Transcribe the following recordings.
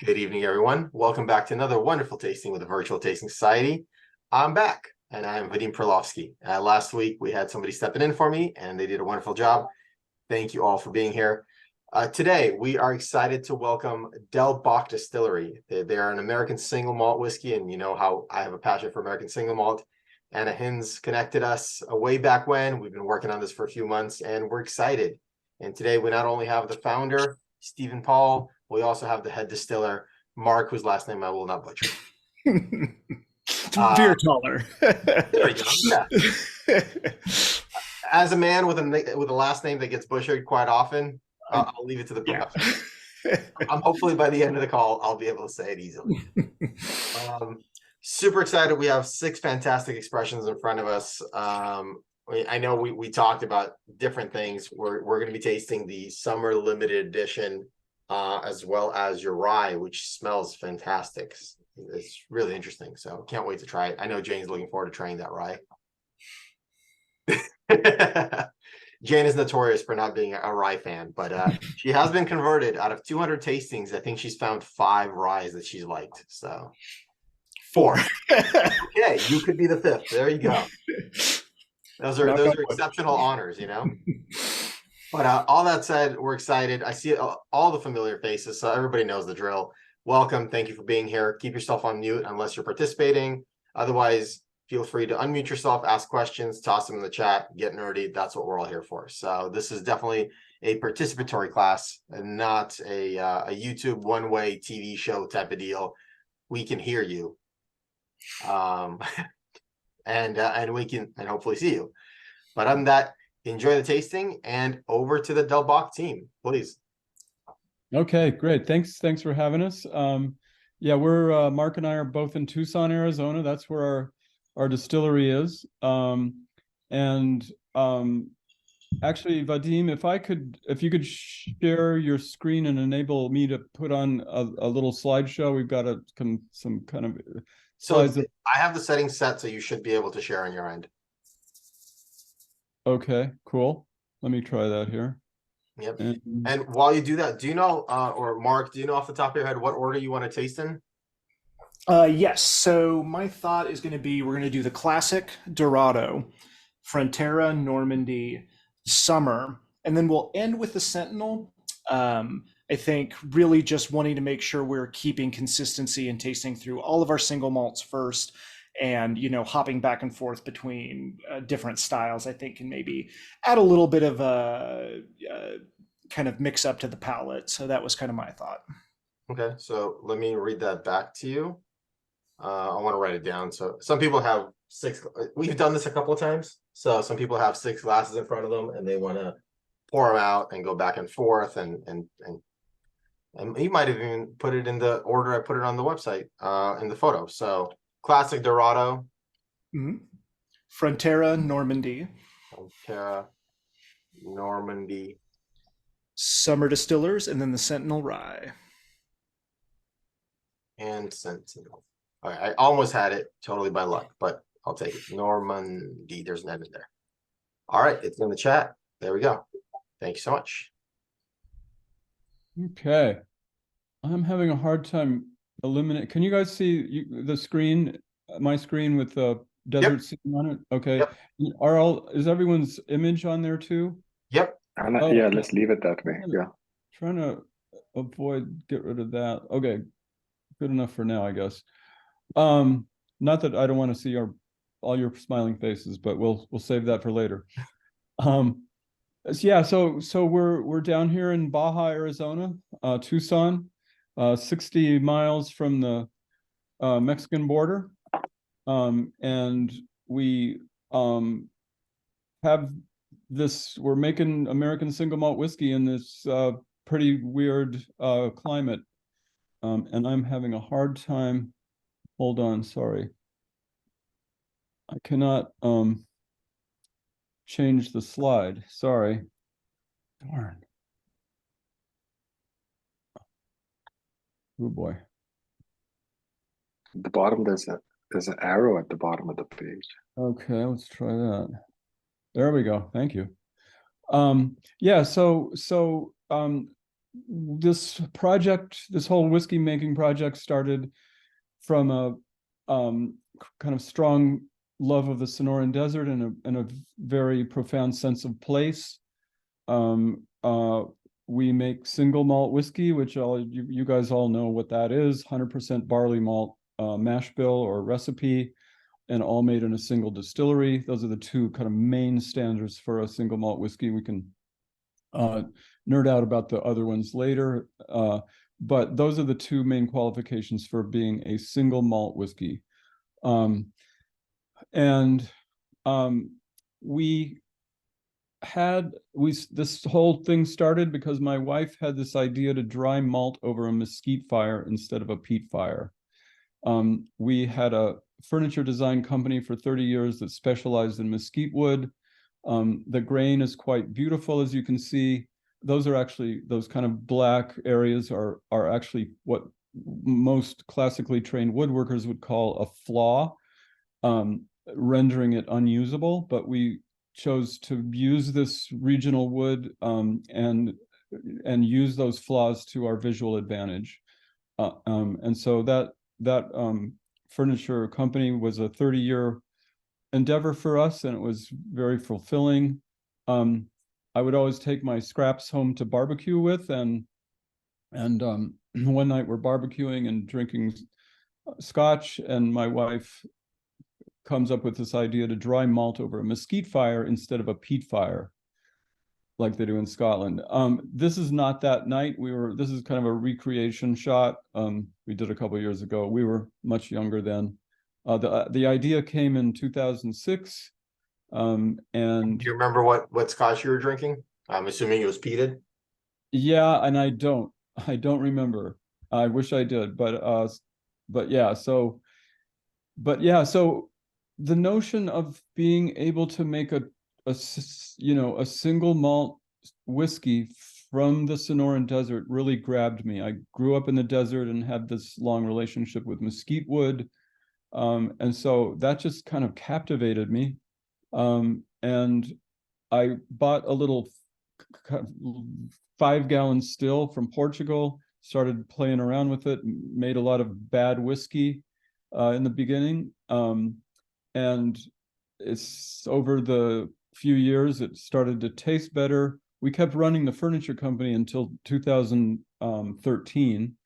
Good evening, everyone. Welcome back to another wonderful tasting with the Virtual Tasting Society. I'm back, and I'm Vadim Perlovsky. Last week, we had somebody stepping in for me, and they did a wonderful job. Thank you all for being here. Today, we are excited to welcome Del Bach Distillery. They're an American single malt whiskey, and you know how I have a passion for American single malt. Anna Hins connected us way back when. We've been working on this for a few months, and we're excited. And today, we not only have the founder, Stephen Paul, we also have the head distiller, Mark, whose last name I will not butcher. Vierhaler. There you go. Yeah. As a man with a last name that gets butchered quite often, I'll leave it to the professionals. I'm hopefully by the end of the call, I'll be able to say it easily. Super excited. We have 6 fantastic expressions in front of us. I know we talked about different things. We're going to be tasting the summer limited edition, as well as your rye, which smells fantastic. It's really interesting. So can't wait to try it. I know Jane's looking forward to trying that rye. Jane is notorious for not being a rye fan, but she has been converted. Out of 200 tastings, I think she's found 5 ryes that she's liked. So 4. Okay, you could be the 5th. There you go. Those are exceptional honors, you know. But all that said, we're excited. I see all the familiar faces, so everybody knows the drill. Welcome. Thank you for being here. Keep yourself on mute unless you're participating. Otherwise, feel free to unmute yourself, ask questions, toss them in the chat, get nerdy. That's what we're all here for. So this is definitely a participatory class and not a YouTube one-way TV show type of deal. We can hear you. And we can hopefully see you. But other than that, enjoy the tasting and over to the Del Bach team, please. Okay, great. Thanks for having us. Yeah, we're Mark and I are both in Tucson, Arizona. That's where our distillery is. Actually, Vadim, if you could share your screen and enable me to put on a little slideshow. We've got some kind of slides. So I have the settings set, so you should be able to share on your end. Okay, cool. Let me try that here. Yep. And while you do that, do you know, or Mark, do you know off the top of your head what order you want to taste in? Yes. So my thought is going to be we're going to do the classic Dorado, Frontera, Normandy, Summer, and then we'll end with the Sentinel. I think really just wanting to make sure we're keeping consistency and tasting through all of our single malts first, and hopping back and forth between different styles, I think can maybe add a little bit of a kind of mix up to the palate. So that was kind of my thought. Okay, so let me read that back to you. I want to write it down. So some people have 6. We've done this a couple of times. So some people have 6 glasses in front of them and they want to pour them out and go back and forth, and you might have even put it in the order I put it on the website in the photo. So classic Dorado, Frontera, Normandy, Normandy, Summer Distillers, and then the Sentinel Rye. And Sentinel. All right, I almost had it totally by luck, but I'll take it. Normandy, there's an N in there. All right, it's in the chat. There we go. Thank you so much. Okay. I'm having a hard time eliminating. Can you guys see the screen, my screen with the desert scene on it? Okay. Yep. Is everyone's image on there too? Yep. Yeah, let's leave it that way. Yeah. Trying to get rid of that. Okay. Good enough for now, I guess. Not that I don't want to see all your smiling faces, but we'll save that for later. Yeah, so we're down here in Baja, Arizona, Tucson, 60 miles from the Mexican border, and we have this. We're making American single malt whiskey in this pretty weird climate, and I'm having a hard time. Hold on, sorry. I cannot change the slide. Sorry. Darn. Oh boy. At the bottom there's an arrow at the bottom of the page. Okay, let's try that. There we go. Thank you. Yeah, so this project, this whole whiskey making project started from a kind of strong love of the Sonoran Desert and a very profound sense of place. We make single malt whiskey, which you guys all know what that is, 100% barley malt mash bill or recipe, and all made in a single distillery. Those are the two kind of main standards for a single malt whiskey. We can nerd out about the other ones later, but those are the two main qualifications for being a single malt whiskey. This whole thing started because my wife had this idea to dry malt over a mesquite fire instead of a peat fire. We had a furniture design company for 30 years that specialized in mesquite wood. The grain is quite beautiful, as you can see. Those are actually, those kind of black areas are actually what most classically trained woodworkers would call a flaw, rendering it unusable. But we chose to use this regional wood and use those flaws to our visual advantage. And so that furniture company was a 30-year endeavor for us, and it was very fulfilling. I would always take my scraps home to barbecue with, and one night we're barbecuing and drinking scotch, and my wife comes up with this idea to dry malt over a mesquite fire instead of a peat fire, like they do in Scotland. This is not that night. This is kind of a recreation shot we did a couple of years ago. We were much younger then. The idea came in 2006. And do you remember what scotch you were drinking? I'm assuming it was peated. Yeah, and I don't remember. I wish I did, but yeah. So the notion of being able to make a single malt whiskey from the Sonoran Desert really grabbed me. I grew up in the desert and had this long relationship with mesquite wood, and so that just kind of captivated me. And I bought a little 5-gallon still from Portugal, started playing around with it, made a lot of bad whiskey in the beginning. And it's over the few years, it started to taste better. We kept running the furniture company until 2013.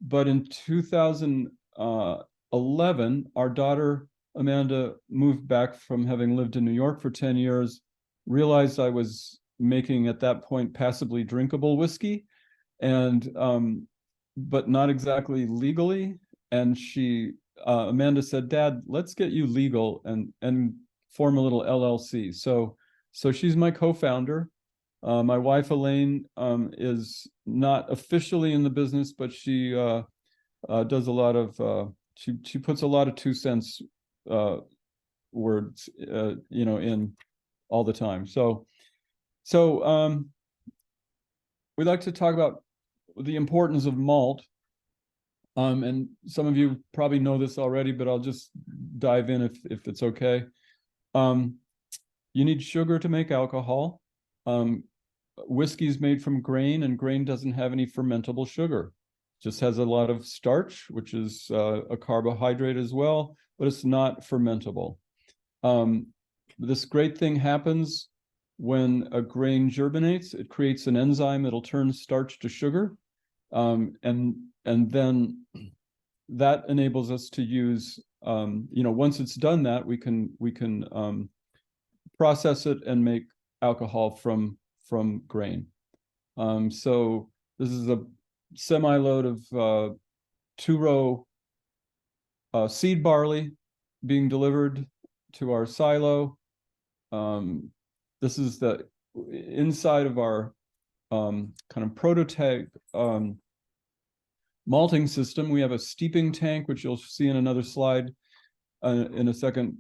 But in 2011, our daughter, Amanda, moved back from having lived in New York for 10 years, realized I was making at that point passably drinkable whiskey, and but not exactly legally. And Amanda said, "Dad, let's get you legal and form a little LLC." So she's my co-founder. My wife Elaine is not officially in the business, but she does a lot of she puts a lot of 2 cents words in all the time. So we like to talk about the importance of malt. And some of you probably know this already, but I'll just dive in if it's okay. You need sugar to make alcohol. Whiskey is made from grain, and grain doesn't have any fermentable sugar. It just has a lot of starch, which is a carbohydrate as well, but it's not fermentable. This great thing happens when a grain germinates. It creates an enzyme that'll turn starch to sugar, and then that enables us to use, once it's done that, we can process it and make alcohol from grain. So this is a semi-load of 2-row seed barley being delivered to our silo. This is the inside of our kind of prototype malting system. We have a steeping tank, which you'll see in another slide in a second.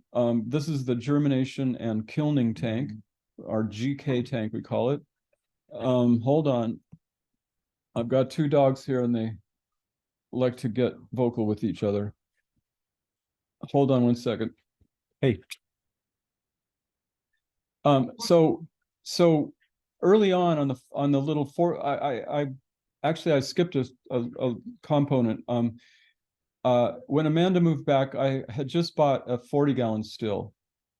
This is the germination and kilning tank, our GK tank, we call it. Hold on. I've got 2 dogs here, and they like to get vocal with each other. Hold on one second. Hey. So early on the little actually, I skipped a component. When Amanda moved back, I had just bought a 40-gallon still,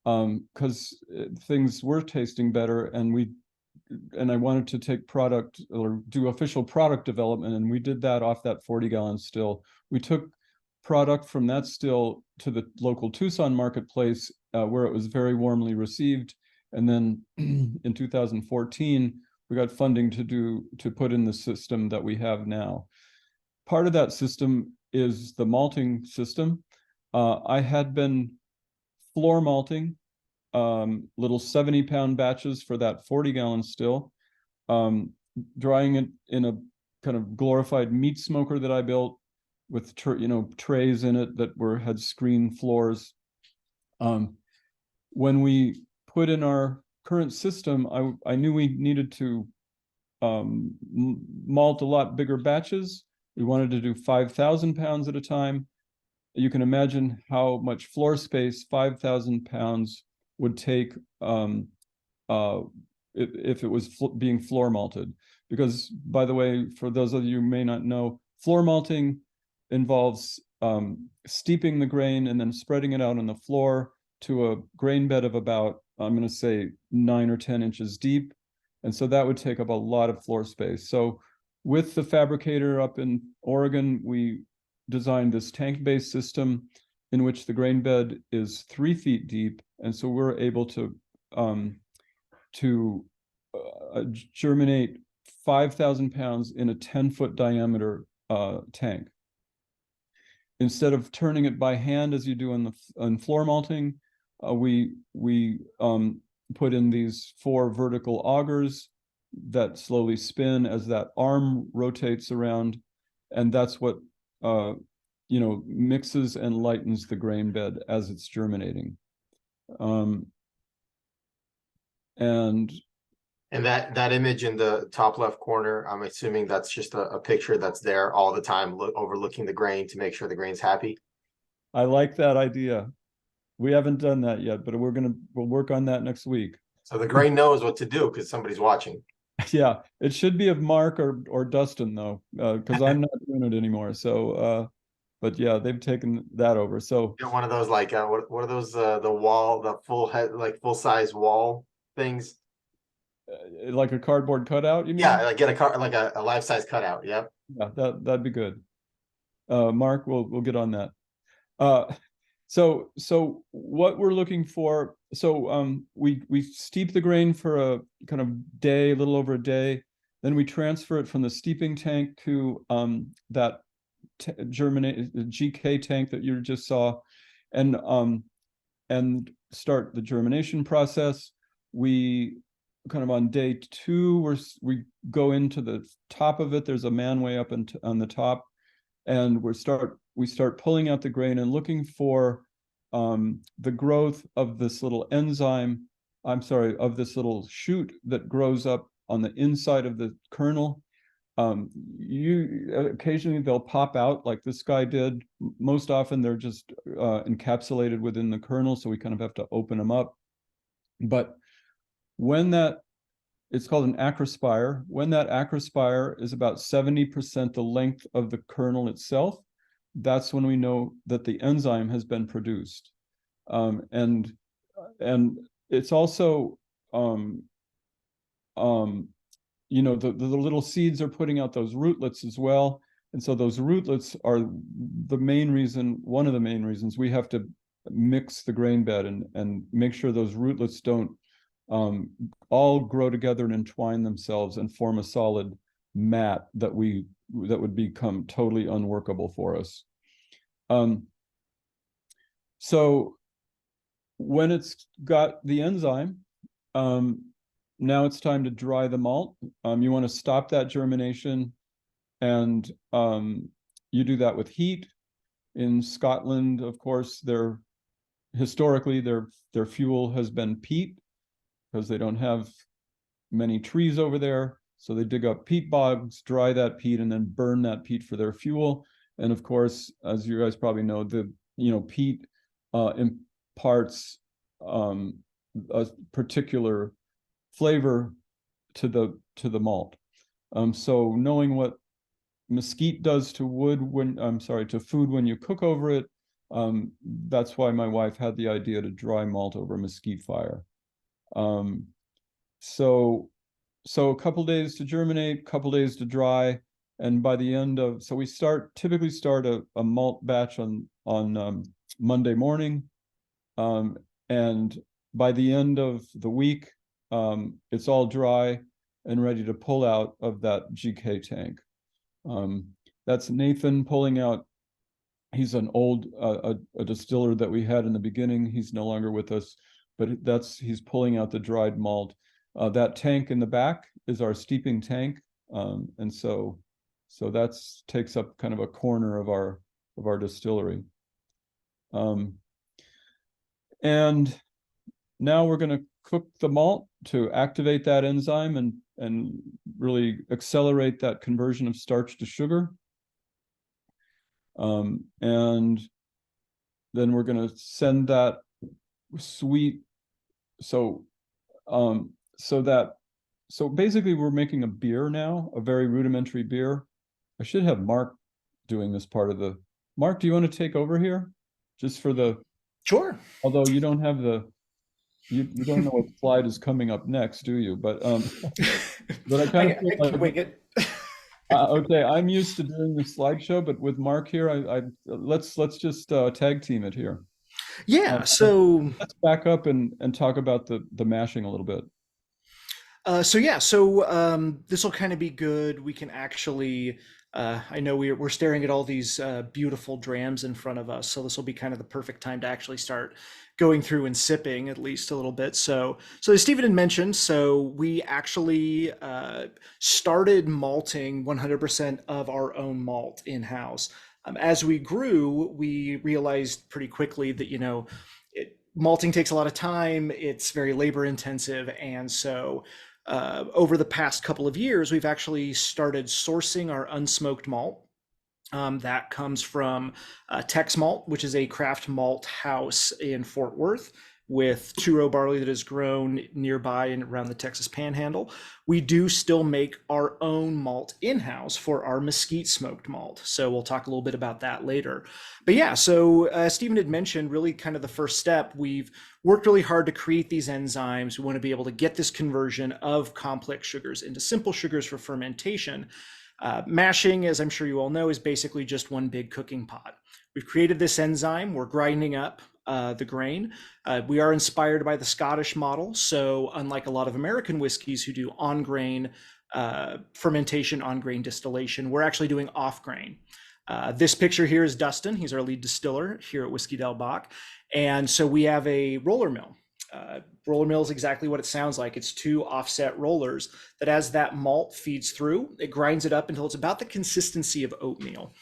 because things were tasting better, and I wanted to take product or do official product development, and we did that off that 40-gallon still. We took product from that still to the local Tucson marketplace, where it was very warmly received. And then in 2014, we got funding to put in the system that we have now. Part of that system is the malting system. I had been floor malting little 70-pound batches for that 40-gallon still, drying it in a kind of glorified meat smoker that I built with trays in it that had screen floors. When we put in our current system, I knew we needed to malt a lot bigger batches. We wanted to do 5,000 pounds at a time. You can imagine how much floor space 5,000 pounds would take if it was being floor malted. Because, by the way, for those of you who may not know, floor malting involves steeping the grain and then spreading it out on the floor to a grain bed of about, I'm going to say 9 or 10 inches deep. And so that would take up a lot of floor space. So with the fabricator up in Oregon, we designed this tank-based system in which the grain bed is 3 feet deep. And so we're able to germinate 5,000 pounds in a 10-foot diameter tank. Instead of turning it by hand as you do in floor malting, we put in these 4 vertical augers that slowly spin as that arm rotates around, and that's what mixes and lightens the grain bed as it's germinating. And that image in the top left corner, I'm assuming that's just a picture that's there all the time, overlooking the grain to make sure the grain's happy. I like that idea. We haven't done that yet, but we'll work on that next week. So the grain knows what to do because somebody's watching. Yeah, it should be of Mark or Dustin though, because I'm not doing it anymore. So, but yeah, they've taken that over. So Get one of those what are those the full head, like full size wall things? Like a cardboard cutout, you mean? Yeah, like get a life size cutout. Yep. Yeah, that'd be good. Mark, we'll get on that. So what we're looking for, we steep the grain for a kind of day, a little over a day. Then we transfer it from the steeping tank to that GK tank that you just saw, and start the germination process. We kind of on day 2, we go into the top of it. There's a manway up on the top, and we start pulling out the grain and looking for the growth of this little enzyme. Of this little shoot that grows up on the inside of the kernel. Occasionally they'll pop out like this guy did. Most often they're just encapsulated within the kernel, so we kind of have to open them up. But it's called an acrospire. When that acrospire is about 70% the length of the kernel itself, that's when we know that the enzyme has been produced. And it's also, the little seeds are putting out those rootlets as well. And so those rootlets are one of the main reasons we have to mix the grain bed and make sure those rootlets don't all grow together and entwine themselves and form a solid mat that would become totally unworkable for us. So when it's got the enzyme, now it's time to dry the malt. You want to stop that germination, and you do that with heat. In Scotland, of course, historically their fuel has been peat, because they don't have many trees over there. So they dig up peat bogs, dry that peat, and then burn that peat for their fuel. And of course, as you guys probably know, peat imparts a particular flavor to the malt. So knowing what mesquite does to wood when, I'm sorry, to food when you cook over it. That's why my wife had the idea to dry malt over mesquite fire. Um, so a couple days to germinate, couple days to dry, and by the end of, so we typically start a malt batch on Monday morning, and by the end of the week, it's all dry and ready to pull out of that GK tank. That's Nathan pulling out. He's an old a distiller that we had in the beginning. He's no longer with us, but he's pulling out the dried malt. That tank in the back is our steeping tank, and so that's takes up kind of a corner of our distillery. And now we're going to cook the malt to activate that enzyme and really accelerate that conversion of starch to sugar. And then we're going to send that sweet. So basically we're making a beer now, a very rudimentary beer. I should have Mark doing this part of the. Mark, do you want to take over here? Just for the. Sure. Although you don't have you don't know what slide is coming up next, do you? But but I kind of feel I can wing it. okay, I'm used to doing the slideshow, but with Mark here, let's just tag team it here. Yeah. So let's back up and talk about the mashing a little bit. This will kind of be good. We can actually, I know we're staring at all these beautiful drams in front of us, so this will be kind of the perfect time to actually start going through and sipping at least a little bit. So as Stephen had mentioned, so we actually started malting 100% of our own malt in-house. As we grew, we realized pretty quickly that, malting takes a lot of time, it's very labor intensive, and so over the past couple of years, we've actually started sourcing our unsmoked malt. That comes from Tex Malt, which is a craft malt house in Fort Worth with two-row barley that is grown nearby and around the Texas Panhandle. We do still make our own malt in-house for our mesquite smoked malt. So we'll talk a little bit about that later. But yeah, so Stephen had mentioned really kind of the first step. We've worked really hard to create these enzymes. We want to be able to get this conversion of complex sugars into simple sugars for fermentation. Mashing, as I'm sure you all know, is basically just one big cooking pot. We've created this enzyme. We're grinding up the grain. We are inspired by the Scottish model. So unlike a lot of American whiskeys who do on-grain fermentation, on-grain distillation, we're actually doing off-grain. This picture here is Dustin. He's our lead distiller here at Whiskey Del Bach. And so we have a roller mill. Roller mill is exactly what it sounds like. It's two offset rollers that as that malt feeds through, it grinds it up until it's about the consistency of oatmeal.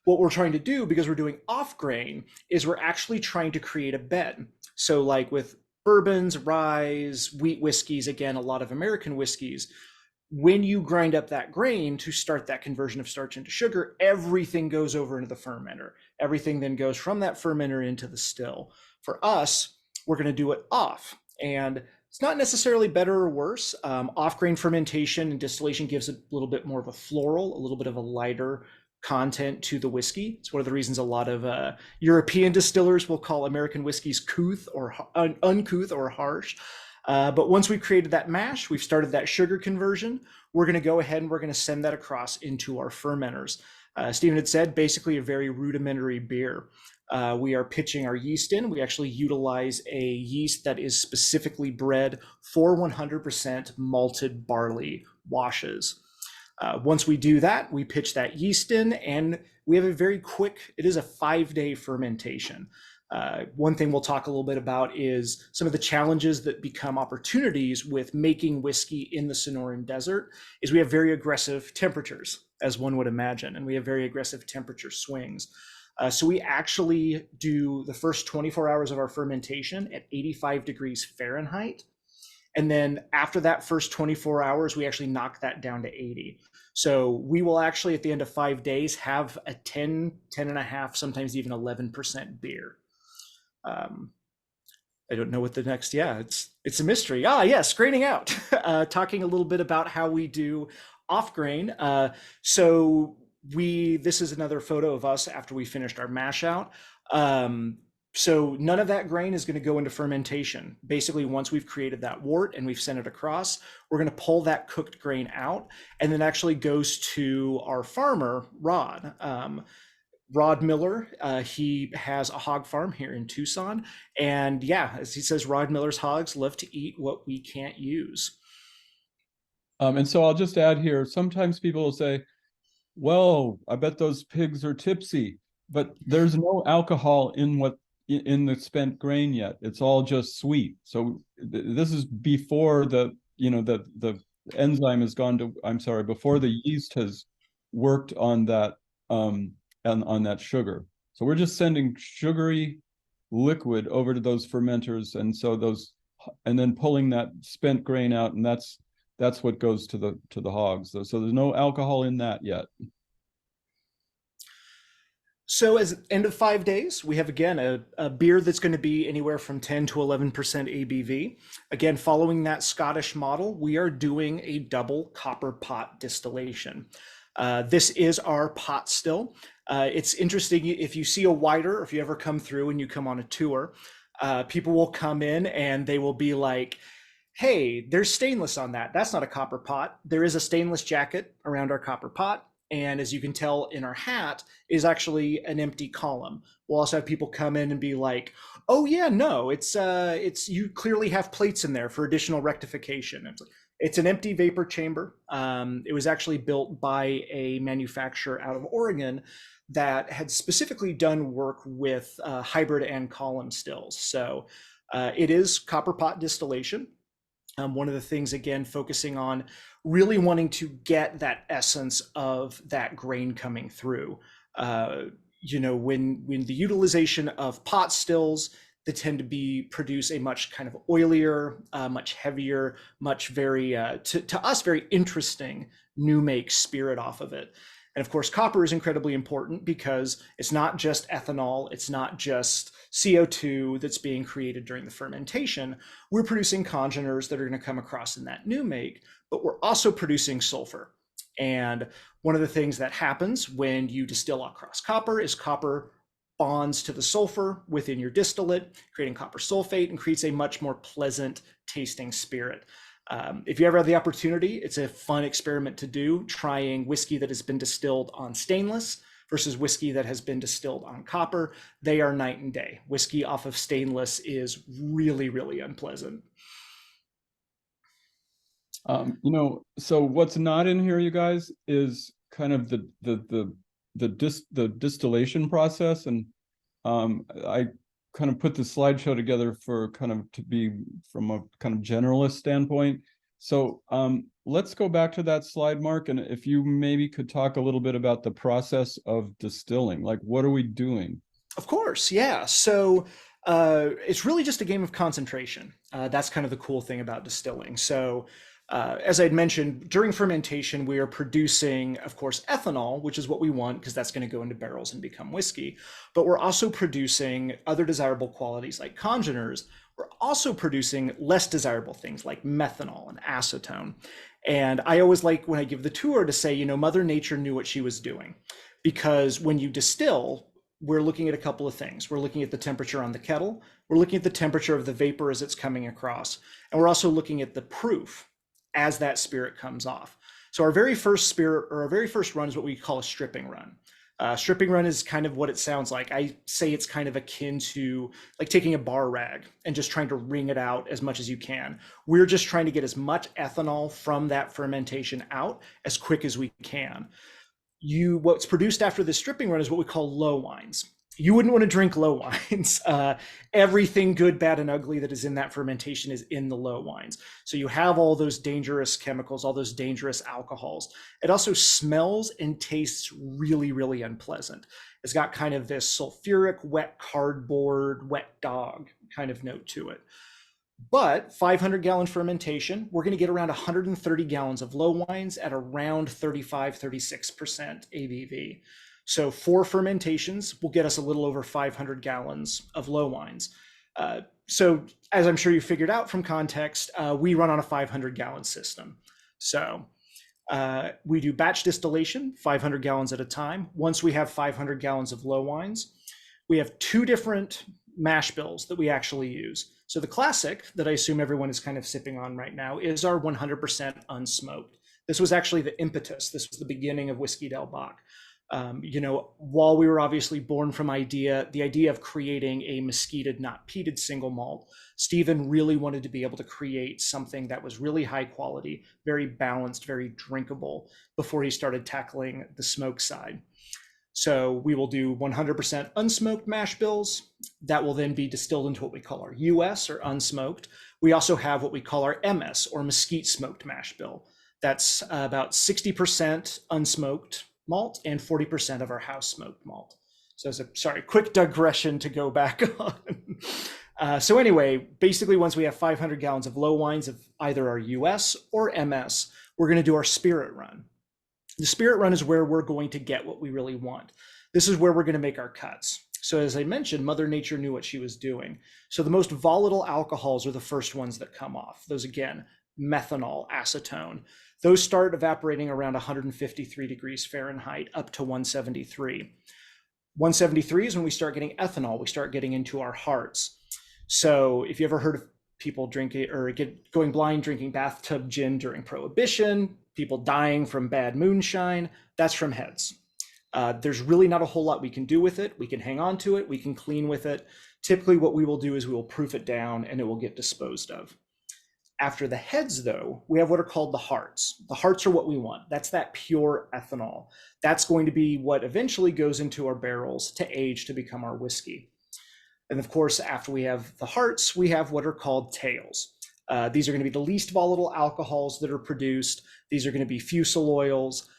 What we're trying to do, because we're doing off grain, is we're actually trying to create a bed. So like with bourbons, rye, wheat whiskeys, again, a lot of American whiskeys, when you grind up that grain to start that conversion of starch into sugar, everything goes over into the fermenter. Everything then goes from that fermenter into the still. For us, we're going to do it off. And it's not necessarily better or worse. Off-grain fermentation and distillation gives a little bit more of a floral, a little bit of a lighter content to the whiskey. It's one of the reasons a lot of European distillers will call American whiskeys couth or uncouth or harsh. But once we've created that mash, we've started that sugar conversion, we're going to go ahead and we're going to send that across into our fermenters. Stephen had said basically a very rudimentary beer. We are pitching our yeast in. We actually utilize a yeast that is specifically bred for 100% malted barley washes. Once we do that, we pitch that yeast in, and we have a very quick, it is a 5-day fermentation. One thing we'll talk a little bit about is some of the challenges that become opportunities with making whiskey in the Sonoran Desert is we have very aggressive temperatures, as one would imagine, and we have very aggressive temperature swings. So we actually do the first 24 hours of our fermentation at 85 degrees Fahrenheit. And then after that first 24 hours, we actually knock that down to 80. So we will actually, at the end of 5 days, have a 10, 10 and a half, sometimes even 11% beer. I don't know what the next, it's a mystery. Yes, graining out. Talking a little bit about how we do off grain. So this is another photo of us after we finished our mash out. So none of that grain is going to go into fermentation. Basically, once we've created that wort and we've sent it across, we're going to pull that cooked grain out, and then actually goes to our farmer, Rod. Rod Miller, he has a hog farm here in Tucson. And yeah, as he says, Rod Miller's hogs love to eat what we can't use. And so I'll just add here, sometimes people will say, well, I bet those pigs are tipsy, but there's no alcohol in the spent grain yet. It's all just sweet. So this is before the enzyme has gone to, I'm sorry, before the yeast has worked on that on that sugar. So we're just sending sugary liquid over to those fermenters, and then pulling that spent grain out, and that's what goes to the hogs. So there's no alcohol in that yet. So as end of 5 days, we have again a beer that's going to be anywhere from 10 to 11% ABV. Again, following that Scottish model, we are doing a double copper pot distillation. This is our pot still. It's interesting, if you see a whiter, or if you ever come through and you come on a tour, people will come in and they will be like, hey, there's stainless on that. That's not a copper pot. There is a stainless jacket around our copper pot. And as you can tell in our hat is actually an empty column. We'll also have people come in and be like, oh yeah, no, it's you clearly have plates in there for additional rectification. It's an empty vapor chamber. It was actually built by a manufacturer out of Oregon that had specifically done work with hybrid and column stills. So it is copper pot distillation. One of the things, again, focusing on really wanting to get that essence of that grain coming through. When the utilization of pot stills, they tend to produce a much kind of oilier, much heavier, much very, to us, very interesting new make spirit off of it. And of course, copper is incredibly important because it's not just ethanol, it's not just CO2 that's being created during the fermentation. We're producing congeners that are going to come across in that new make, but we're also producing sulfur. And one of the things that happens when you distill across copper is copper bonds to the sulfur within your distillate, creating copper sulfate, and creates a much more pleasant tasting spirit. If you ever have the opportunity, it's a fun experiment to do, trying whiskey that has been distilled on stainless versus whiskey that has been distilled on copper. They are night and day. Whiskey off of stainless is really, really unpleasant. So what's not in here, you guys, is kind of the distillation process, and I kind of put the slideshow together for kind of to be from a kind of generalist standpoint. So let's go back to that slide, Mark, and if you maybe could talk a little bit about the process of distilling, like what are we doing? Of course, yeah. So it's really just a game of concentration. That's kind of the cool thing about distilling. So as I'd mentioned, during fermentation, we are producing, of course, ethanol, which is what we want because that's going to go into barrels and become whiskey. But we're also producing other desirable qualities like congeners. We're also producing less desirable things like methanol and acetone. And I always like when I give the tour to say, Mother Nature knew what she was doing. Because when you distill, we're looking at a couple of things. We're looking at the temperature on the kettle. We're looking at the temperature of the vapor as it's coming across. And we're also looking at the proof as that spirit comes off. So our very first run is what we call a stripping run. Stripping run is kind of what it sounds like. I say it's kind of akin to like taking a bar rag and just trying to wring it out as much as you can. We're just trying to get as much ethanol from that fermentation out as quick as we can. What's produced after the stripping run is what we call low wines. You wouldn't want to drink low wines. Everything good, bad, and ugly that is in that fermentation is in the low wines. So you have all those dangerous chemicals, all those dangerous alcohols. It also smells and tastes really, really unpleasant. It's got kind of this sulfuric, wet cardboard, wet dog kind of note to it. But 500-gallon fermentation, we're going to get around 130 gallons of low wines at around 35-36% ABV. So 4 fermentations will get us a little over 500 gallons of low wines. So as I'm sure you figured out from context, we run on a 500-gallon system. So We do batch distillation, 500 gallons at a time. Once we have 500 gallons of low wines, we have two different mash bills that we actually use. So the classic that I assume everyone is kind of sipping on right now is our 100% unsmoked. This was actually the impetus. This was the beginning of Whiskey Del Bach. While we were obviously born from the idea of creating a mesquited, not peated single malt, Stephen really wanted to be able to create something that was really high quality, very balanced, very drinkable before he started tackling the smoke side. So we will do 100% unsmoked mash bills. That will then be distilled into what we call our US or unsmoked. We also have what we call our MS or mesquite smoked mash bill. That's about 60% unsmoked malt and 40% of our house smoked malt. So as a quick digression to go back on. So anyway, basically once we have 500 gallons of low wines of either our US or MS, we're going to do our spirit run. The spirit run is where we're going to get what we really want. This is where we're going to make our cuts. So as I mentioned, Mother Nature knew what she was doing. So the most volatile alcohols are the first ones that come off. Those again, methanol, acetone. Those start evaporating around 153 degrees Fahrenheit up to 173. 173 is when we start getting ethanol. We start getting into our hearts. So if you ever heard of people drinking or going blind drinking bathtub gin during Prohibition, people dying from bad moonshine, that's from heads. There's really not a whole lot we can do with it. We can hang on to it. We can clean with it. Typically what we will do is we will proof it down and it will get disposed of. After the heads, though, we have what are called the hearts. The hearts are what we want. That's that pure ethanol. That's going to be what eventually goes into our barrels to age to become our whiskey. And of course, after we have the hearts, we have what are called tails. These are going to be the least volatile alcohols that are produced. These are going to be fusel oils.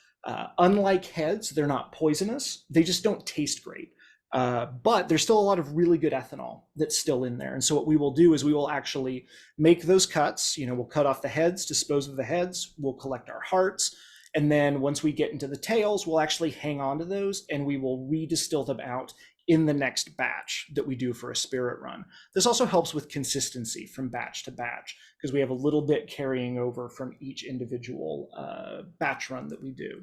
Unlike heads, they're not poisonous. They just don't taste great. But there's still a lot of really good ethanol that's still in there. And so what we will do is we will actually make those cuts. We'll cut off the heads, dispose of the heads. We'll collect our hearts. And then once we get into the tails, we'll actually hang on to those and we will redistill them out in the next batch that we do for a spirit run. This also helps with consistency from batch to batch because we have a little bit carrying over from each individual batch run that we do.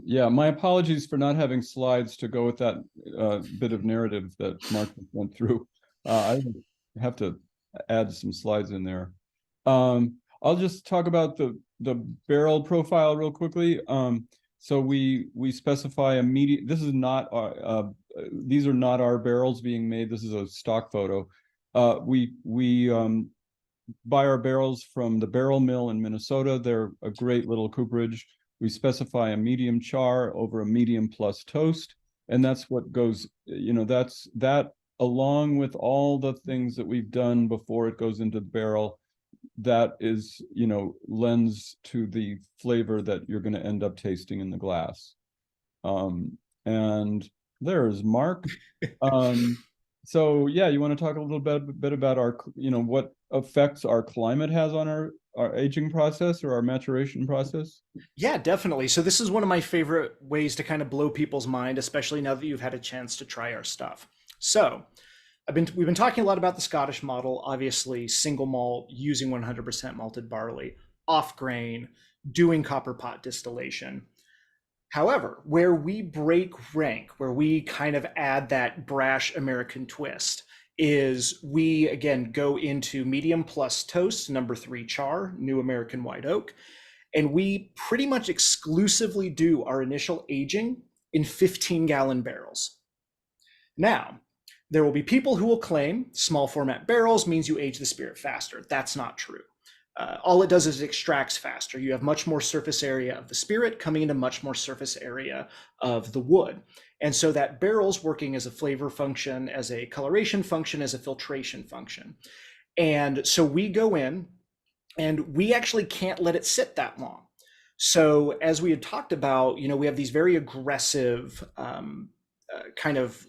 Yeah, my apologies for not having slides to go with that bit of narrative that Mark went through. I have to add some slides in there. I'll just talk about the barrel profile real quickly. So we specify a medium. This is not our, these are not our barrels being made. This is a stock photo. We buy our barrels from the Barrel Mill in Minnesota. They're a great little cooperage. We specify a medium char over a medium plus toast. And that's what goes, that along with all the things that we've done before it goes into the barrel, that is, lends to the flavor that you're going to end up tasting in the glass. And there's Mark. So yeah, you want to talk a little bit about our, what effects our climate has on our aging process or our maturation process? Yeah, definitely. So this is one of my favorite ways to kind of blow people's mind, especially now that you've had a chance to try our stuff. So we've been talking a lot about the Scottish model, obviously single malt, using 100% malted barley, off grain, doing copper pot distillation. However, where we break rank, where we kind of add that brash American twist, is we, again, go into medium plus toast, number 3 char, New American White Oak, and we pretty much exclusively do our initial aging in 15-gallon barrels. Now, there will be people who will claim small format barrels means you age the spirit faster. That's not true. All it does is it extracts faster. You have much more surface area of the spirit coming into much more surface area of the wood. And so that barrel's working as a flavor function, as a coloration function, as a filtration function. And so we go in and we actually can't let it sit that long. So as we had talked about, we have these very aggressive kind of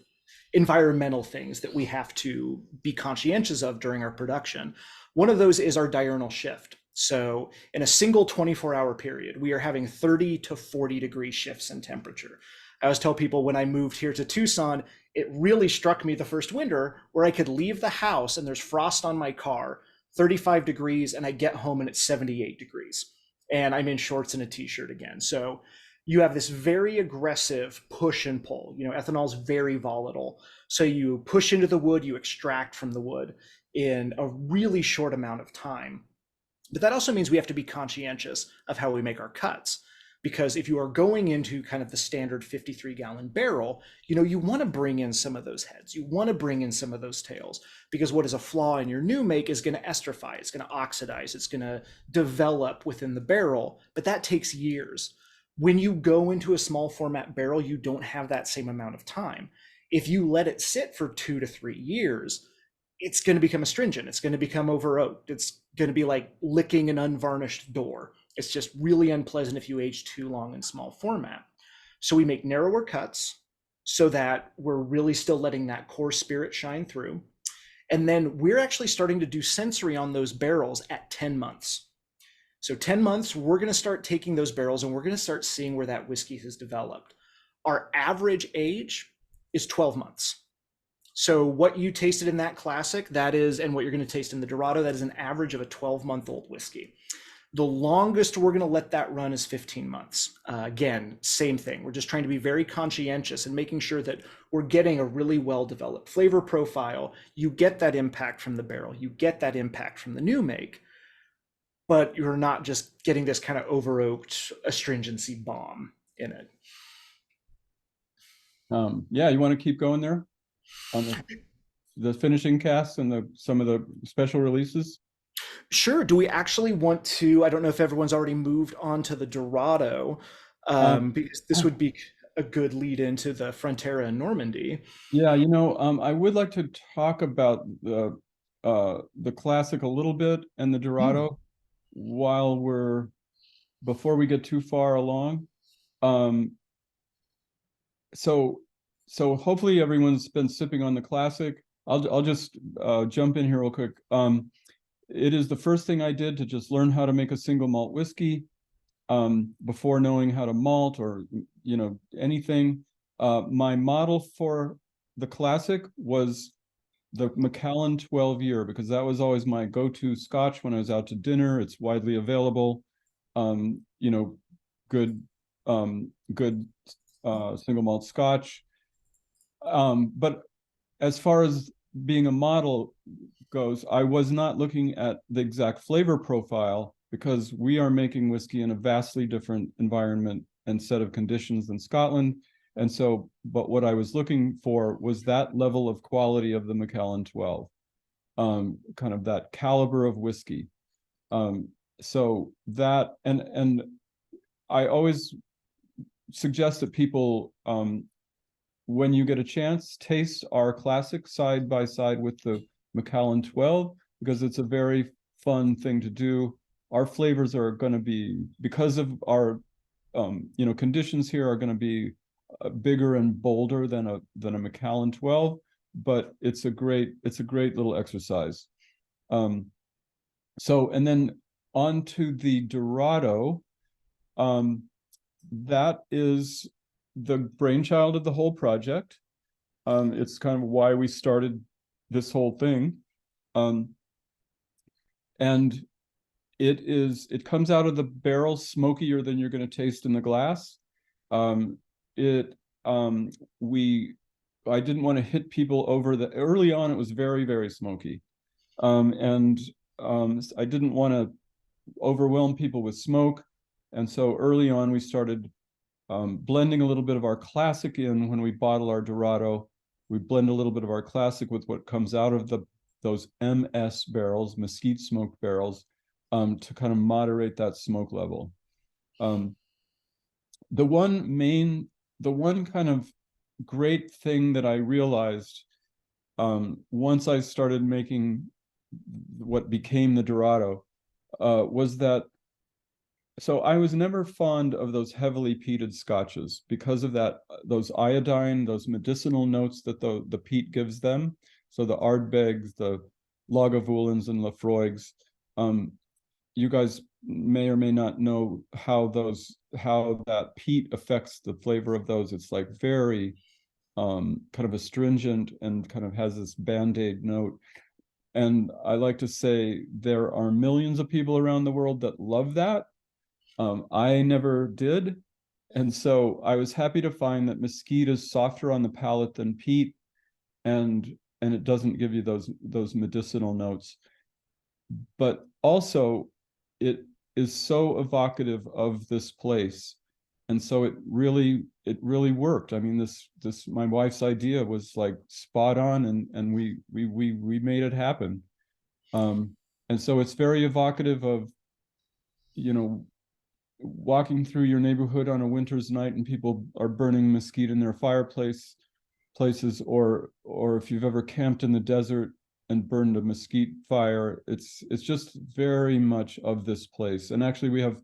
environmental things that we have to be conscientious of during our production. One of those is our diurnal shift. So in a single 24-hour period, we are having 30 to 40 degree shifts in temperature. I always tell people when I moved here to Tucson, it really struck me the first winter where I could leave the house and there's frost on my car, 35 degrees, and I get home and it's 78 degrees. And I'm in shorts and a t-shirt again. So you have this very aggressive push and pull. Ethanol is very volatile. So you push into the wood, you extract from the wood in a really short amount of time. But that also means we have to be conscientious of how we make our cuts. Because if you are going into kind of the standard 53-gallon barrel, you want to bring in some of those heads. You want to bring in some of those tails, because what is a flaw in your new make is going to estrify, it's going to oxidize, it's going to develop within the barrel, but that takes years. When you go into a small format barrel, you don't have that same amount of time. If you let it sit for 2 to 3 years, it's going to become astringent. It's going to become over oaked. It's going to be like licking an unvarnished door. It's just really unpleasant if you age too long in small format. So we make narrower cuts so that we're really still letting that core spirit shine through. And then we're actually starting to do sensory on those barrels at 10 months. So 10 months, we're going to start taking those barrels and we're going to start seeing where that whiskey has developed. Our average age is 12 months. So what you tasted in that classic, that is, and what you're going to taste in the Dorado, that is an average of a 12-month-old whiskey. The longest we're going to let that run is 15 months. Again, same thing. We're just trying to be very conscientious and making sure that we're getting a really well-developed flavor profile. You get that impact from the barrel. You get that impact from the new make, but you're not just getting this kind of over-oaked astringency bomb in it. Yeah, you want to keep going there on the finishing casts and some of the special releases? Sure. Do we actually want to? I don't know if everyone's already moved on to the Dorado, because this would be a good lead into the Frontera and Normandy. Yeah, I would like to talk about the classic a little bit and the Dorado before we get too far along. So hopefully everyone's been sipping on the classic. I'll just jump in here real quick. It is the first thing I did to just learn how to make a single malt whiskey, before knowing how to malt or anything. My model for the classic was the Macallan 12 year, because that was always my go-to Scotch when I was out to dinner. It's widely available. Good single malt Scotch. But as far as being a model goes, I was not looking at the exact flavor profile, because we are making whiskey in a vastly different environment and set of conditions than Scotland. And so, but what I was looking for was that level of quality of the Macallan 12, kind of that caliber of whiskey. So that, and I always suggest that people, when you get a chance, taste our classic side by side with the Macallan 12, because it's a very fun thing to do. Our flavors are going to be, because of our conditions here, are going to be bigger and bolder than a Macallan 12, but it's a great little exercise. So, and then on to the Dorado. That is the brainchild of the whole project. It's kind of why we started this whole thing. And it comes out of the barrel smokier than you're going to taste in the glass. I didn't want to hit people over early on, it was very, very smoky. I didn't want to overwhelm people with smoke. And so early on, we started blending a little bit of our classic in. When we bottle our Dorado, we blend a little bit of our classic with what comes out of those MS barrels, mesquite smoke barrels, to kind of moderate that smoke level. The one kind of great thing that I realized once I started making what became the Dorado was that, so I was never fond of those heavily peated scotches because of those iodine, those medicinal notes that the peat gives them. So the Ardbegs, the Lagavulins and Lafroigs, you guys may or may not know how that peat affects the flavor of those. It's like very kind of astringent and kind of has this Band-Aid note. And I like to say there are millions of people around the world that love that. I never did. And so I was happy to find that mesquite is softer on the palate than peat, and it doesn't give you those medicinal notes. But also it is so evocative of this place. And so it really worked. I mean, this my wife's idea was like spot on, and we made it happen. And so it's very evocative of, you know, walking through your neighborhood on a winter's night and people are burning mesquite in their places, or if you've ever camped in the desert and burned a mesquite fire, it's just very much of this place. And actually we have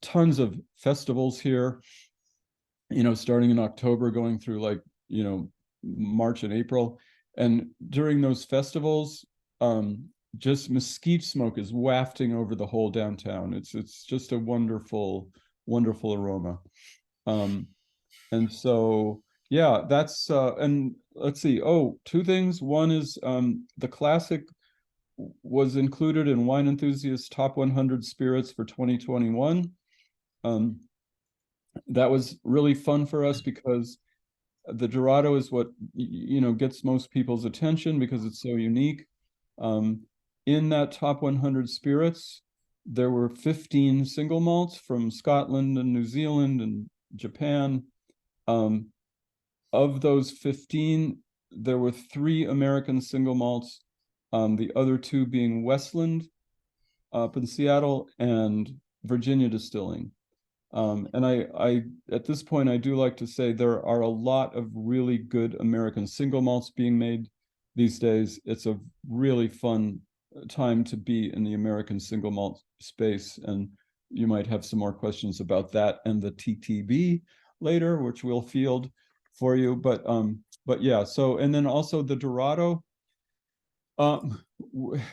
tons of festivals here, you know, starting in October, going through like, you know, March and April. And during those festivals, just mesquite smoke is wafting over the whole downtown. It's just a wonderful, wonderful aroma. And so, yeah, that's and let's see. Oh, two things. One is the classic was included in Wine Enthusiast's Top 100 Spirits for 2021. That was really fun for us because the Dorado is what, you know, gets most people's attention because it's so unique. In that top 100 spirits, there were 15 single malts from Scotland and New Zealand and Japan. Of those 15, there were 3 American single malts, the other 2 being Westland up in Seattle and Virginia Distilling. And I at this point, I do like to say there are a lot of really good American single malts being made these days. It's a really fun time to be in the American single malt space. And you might have some more questions about that and the TTB later, which we'll field for you. But yeah, so, and then also the Dorado,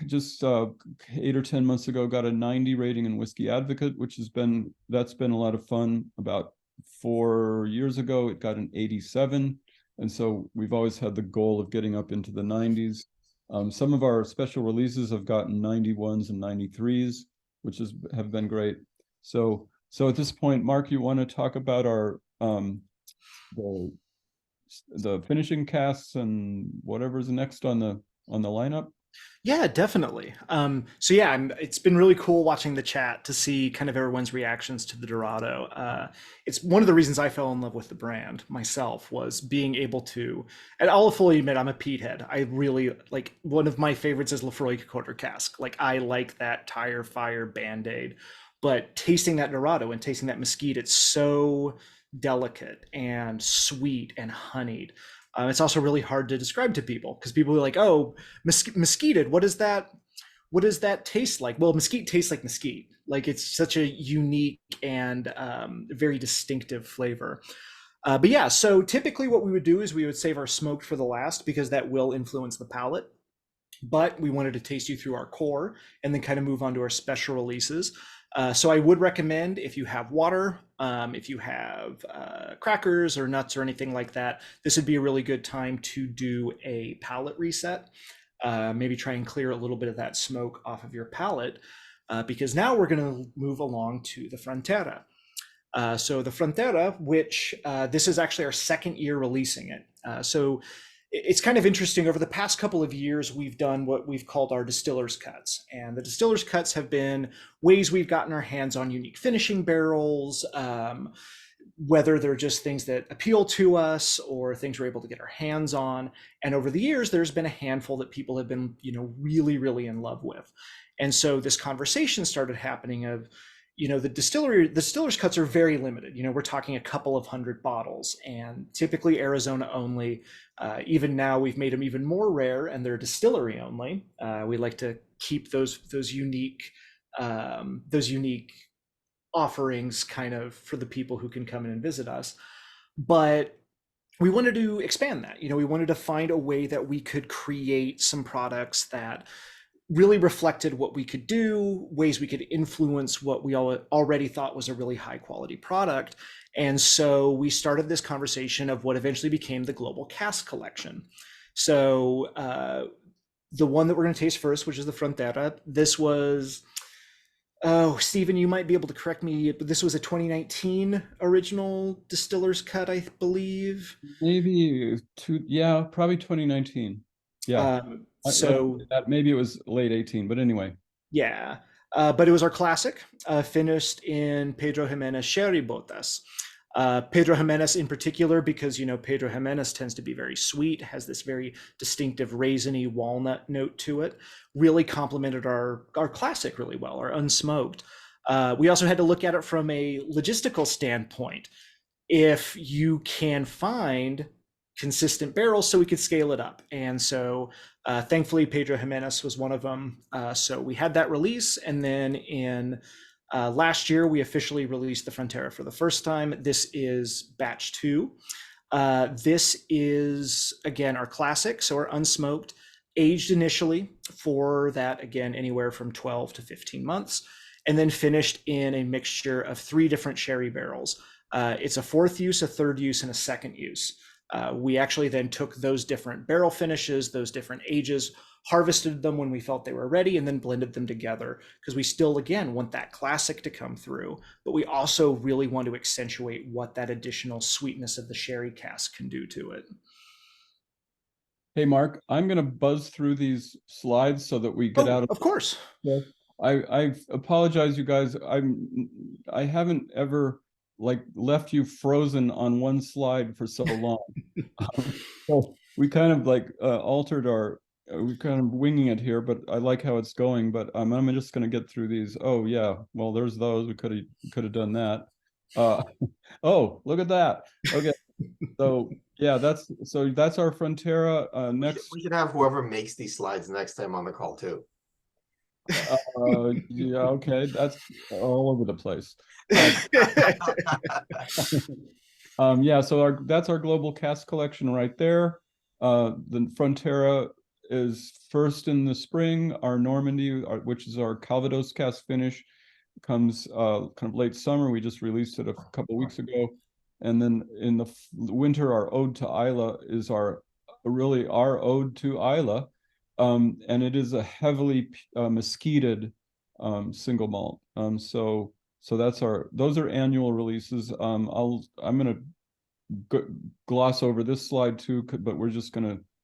just 8 or 10 months ago, got a 90 rating in Whiskey Advocate, that's been a lot of fun. About 4 years ago, it got an 87. And so we've always had the goal of getting up into the 90s. Some of our special releases have gotten 91s and 93s, which have been great. So at this point, Mark, you want to talk about our the finishing casks and whatever's next on the lineup? Yeah, definitely. So yeah, it's been really cool watching the chat to see kind of everyone's reactions to the Dorado. It's one of the reasons I fell in love with the brand myself, was being able to, and I'll fully admit I'm a peat head. I really like, one of my favorites is Lefroy Quarter Cask. Like, I like that Tire Fire Band-Aid, but tasting that Dorado and tasting that mesquite, it's so delicate and sweet and honeyed. It's also really hard to describe to people because people are like, "Oh, mesquite. What does that? What does that taste like?" Well, mesquite tastes like mesquite. Like, it's such a unique and very distinctive flavor. But yeah, so typically what we would do is we would save our smoked for the last because that will influence the palate. But we wanted to taste you through our core and then kind of move on to our special releases. So I would recommend, if you have water, if you have crackers or nuts or anything like that, this would be a really good time to do a palate reset. Maybe try and clear a little bit of that smoke off of your palate, because now we're going to move along to the Frontera. So the Frontera, which this is actually our second year releasing it. So it's kind of interesting. Over the past couple of years, we've done what we've called our distiller's cuts. And the distiller's cuts have been ways we've gotten our hands on unique finishing barrels, whether they're just things that appeal to us or things we're able to get our hands on. And over the years, there's been a handful that people have been, really, really in love with. And so this conversation started happening of, the distiller's cuts are very limited. We're talking a couple of 100 bottles, and typically Arizona only. Even now, we've made them even more rare, and they're distillery only. We like to keep those unique offerings kind of for the people who can come in and visit us. But we wanted to expand that. We wanted to find a way that we could create some products that really reflected what we could do, ways we could influence what we already thought was a really high quality product. And so we started this conversation of what eventually became the Global Cask Collection. So the one that we're going to taste first, which is the Frontera. This was, oh, Stephen, you might be able to correct me, but this was a 2019 original distiller's cut, I believe. Maybe yeah, probably 2019. Yeah. So that maybe it was late 18, but anyway. yeah, but it was our classic, finished in Pedro Jimenez sherry botas. Pedro Jimenez in particular, because Pedro Jimenez tends to be very sweet, has this very distinctive raisiny walnut note to it. Really complemented our classic really well, our unsmoked. We also had to look at it from a logistical standpoint. If you can find consistent barrels, so we could scale it up, and so thankfully Pedro Jimenez was one of them. So we had that release, and then in last year, we officially released the Frontera for the first time. This is batch 2. This is, again, our classic, so our unsmoked, aged initially for that, again, anywhere from 12 to 15 months, and then finished in a mixture of 3 different sherry barrels. It's a 4th use, a 3rd use, and a 2nd use. We actually then took those different barrel finishes, those different ages, harvested them when we felt they were ready, and then blended them together, because we still, again, want that classic to come through, but we also really want to accentuate what that additional sweetness of the sherry cask can do to it. Hey, Mark, I'm going to buzz through these slides so that we get out of course. Yeah. I apologize, you guys. I haven't ever left you frozen on one slide for so long. So we kind of altered our we're kind of winging it here, but I like how it's going. But I'm just going to get through these. Oh yeah, well there's those. We could have done that. Oh, look at that. Okay, so yeah, that's our Frontera. Next, we should have whoever makes these slides next time on the call too. Yeah, okay, that's all over the place. Yeah, so that's our global cask collection right there. The Frontera is first in the spring. Our Normandy, which is our Calvados cask finish, comes kind of late summer. We just released it a couple weeks ago. And then in the winter, our Ode to Isla is really our Ode to Isla. And it is a heavily mesquited single malt. So those are annual releases. I'm gonna gloss over this slide too, but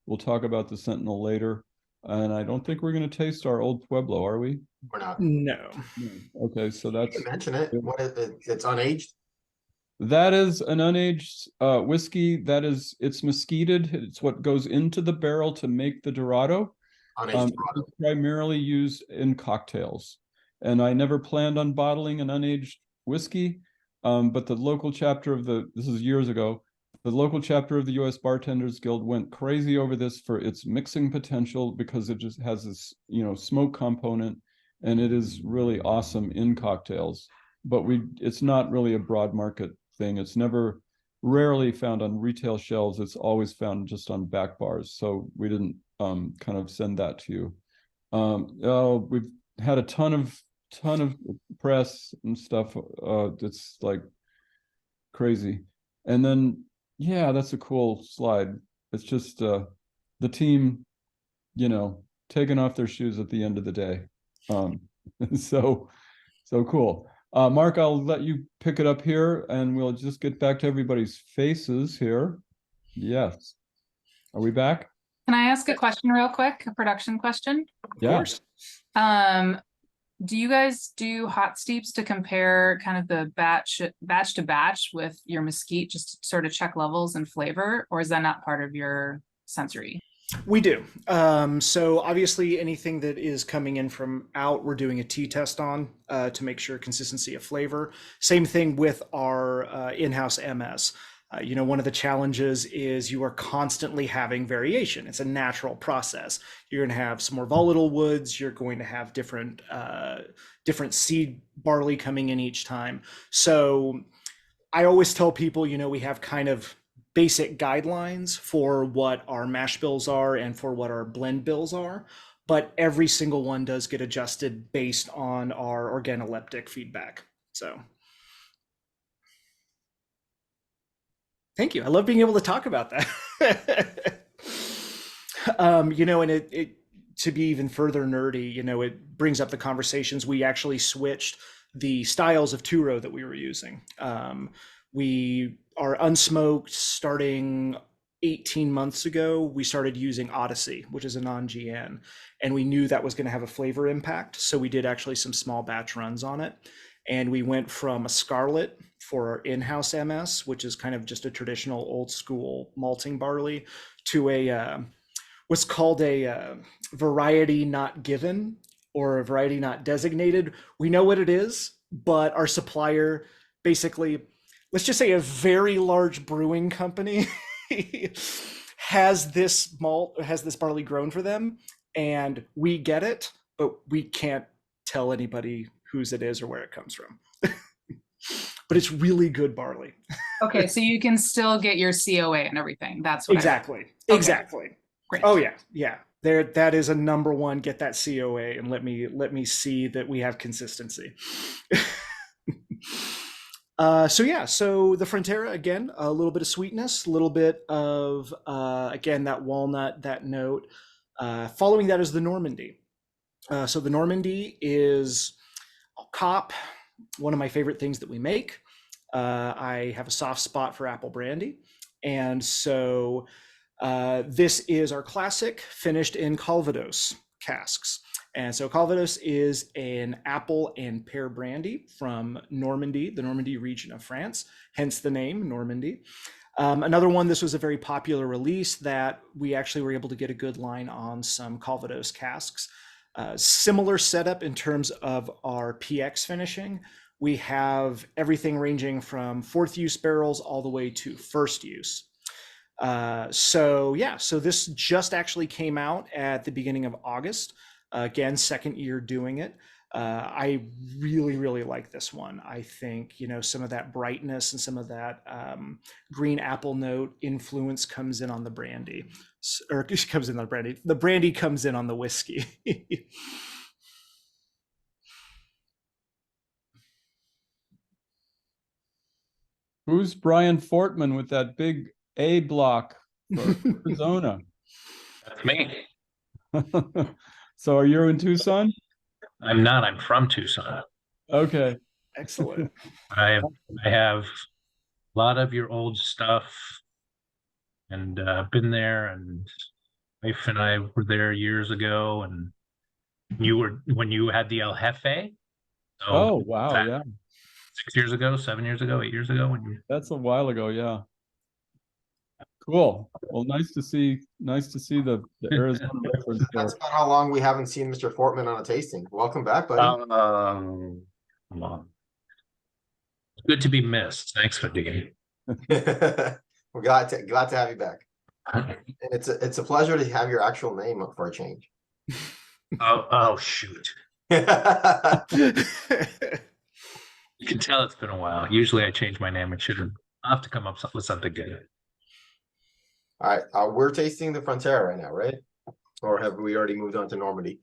we'll talk about the Sentinel later. And I don't think we're gonna taste our Old Pueblo, are we? We're not. No. Okay, so that's you mention it. What is it? It's unaged. That is an unaged whiskey. It's mesquited. It's what goes into the barrel to make the Dorado. Unaged It's primarily used in cocktails. And I never planned on bottling an unaged whiskey, but the local chapter this is years ago, the local chapter of the U.S. Bartenders Guild went crazy over this for its mixing potential, because it just has this, smoke component, and it is really awesome in cocktails. But it's not really a broad market thing. It's rarely found on retail shelves. It's always found just on back bars. So we didn't kind of send that to you. We've had a ton of press and stuff. It's like crazy. And then yeah, that's a cool slide. It's just the team, taking off their shoes at the end of the day. So cool. Mark, I'll let you pick it up here, and we'll just get back to everybody's faces here. Yes. Are we back? Can I ask a question real quick? A production question? Of course. Do you guys do hot steeps to compare kind of the batch to batch with your mesquite, just to sort of check levels and flavor, or is that not part of your sensory? We do. So obviously anything that is coming in from out, we're doing a T-test on to make sure consistency of flavor. Same thing with our in-house MS. One of the challenges is you are constantly having variation. It's a natural process. You're going to have some more volatile woods. You're going to have different seed barley coming in each time. So I always tell people, we have kind of basic guidelines for what our mash bills are and for what our blend bills are, but every single one does get adjusted based on our organoleptic feedback. So thank you. I love being able to talk about that. And to be even further nerdy, you know, it brings up the conversations. We actually switched the styles of two-row that we were using. We are unsmoked starting 18 months ago. We started using Odyssey, which is a non-GN, and we knew that was going to have a flavor impact. So we did actually some small batch runs on it. And we went from a Scarlet for our in-house MS, which is kind of just a traditional old school malting barley, to a what's called a variety not given or a variety not designated. We know what it is, but our supplier basically, let's just say a very large brewing company has this barley grown for them, and we get it, but we can't tell anybody whose it is or where it comes from. But it's really good barley. Okay, so you can still get your COA and everything. That's what Exactly. Okay. Exactly. Great. Oh yeah, yeah. There, that is a number one. Get that COA and let me see that we have consistency. So yeah, so the Frontera, again, a little bit of sweetness, a little bit of again that walnut, that note. Following that is the Normandy. So the Normandy is cop, one of my favorite things that we make. I have a soft spot for apple brandy, and so this is our classic finished in Calvados casks. And so Calvados is an apple and pear brandy from Normandy, the Normandy region of France, hence the name Normandy. Another one, this was a very popular release that we actually were able to get a good line on some Calvados casks. Similar setup in terms of our PX finishing. We have everything ranging from 4th use barrels all the way to 1st use. So yeah, so this just actually came out at the beginning of August. Again, 2nd year doing it. I really, really like this one. I think, you know, some of that brightness and some of that green apple note influence comes in on the brandy, or comes in on the brandy. The brandy comes in on the whiskey. Who's Brian Fortman with that big A block for Arizona? That's me. So are you in Tucson? I'm not. I'm from Tucson. Okay. Excellent. I have a lot of your old stuff, and been there. And wife and I were there years ago, and you were when you had the El Jefe. So Oh, wow. that Yeah. 6 years ago, 7 years ago, 8 years ago, when you. That's a while ago. Yeah. Cool. Well, nice to see the Arizona reference there. That's about how long we haven't seen Mr. Fortman on a tasting. Welcome back, buddy. Come on. Good to be missed. Thanks for digging. We're glad to have you back. And it's a pleasure to have your actual name up for a change. Oh shoot. You can tell it's been a while. Usually I change my name. I'll have to come up with something good. All right, we're tasting the Frontera right now, right? Or have we already moved on to Normandy?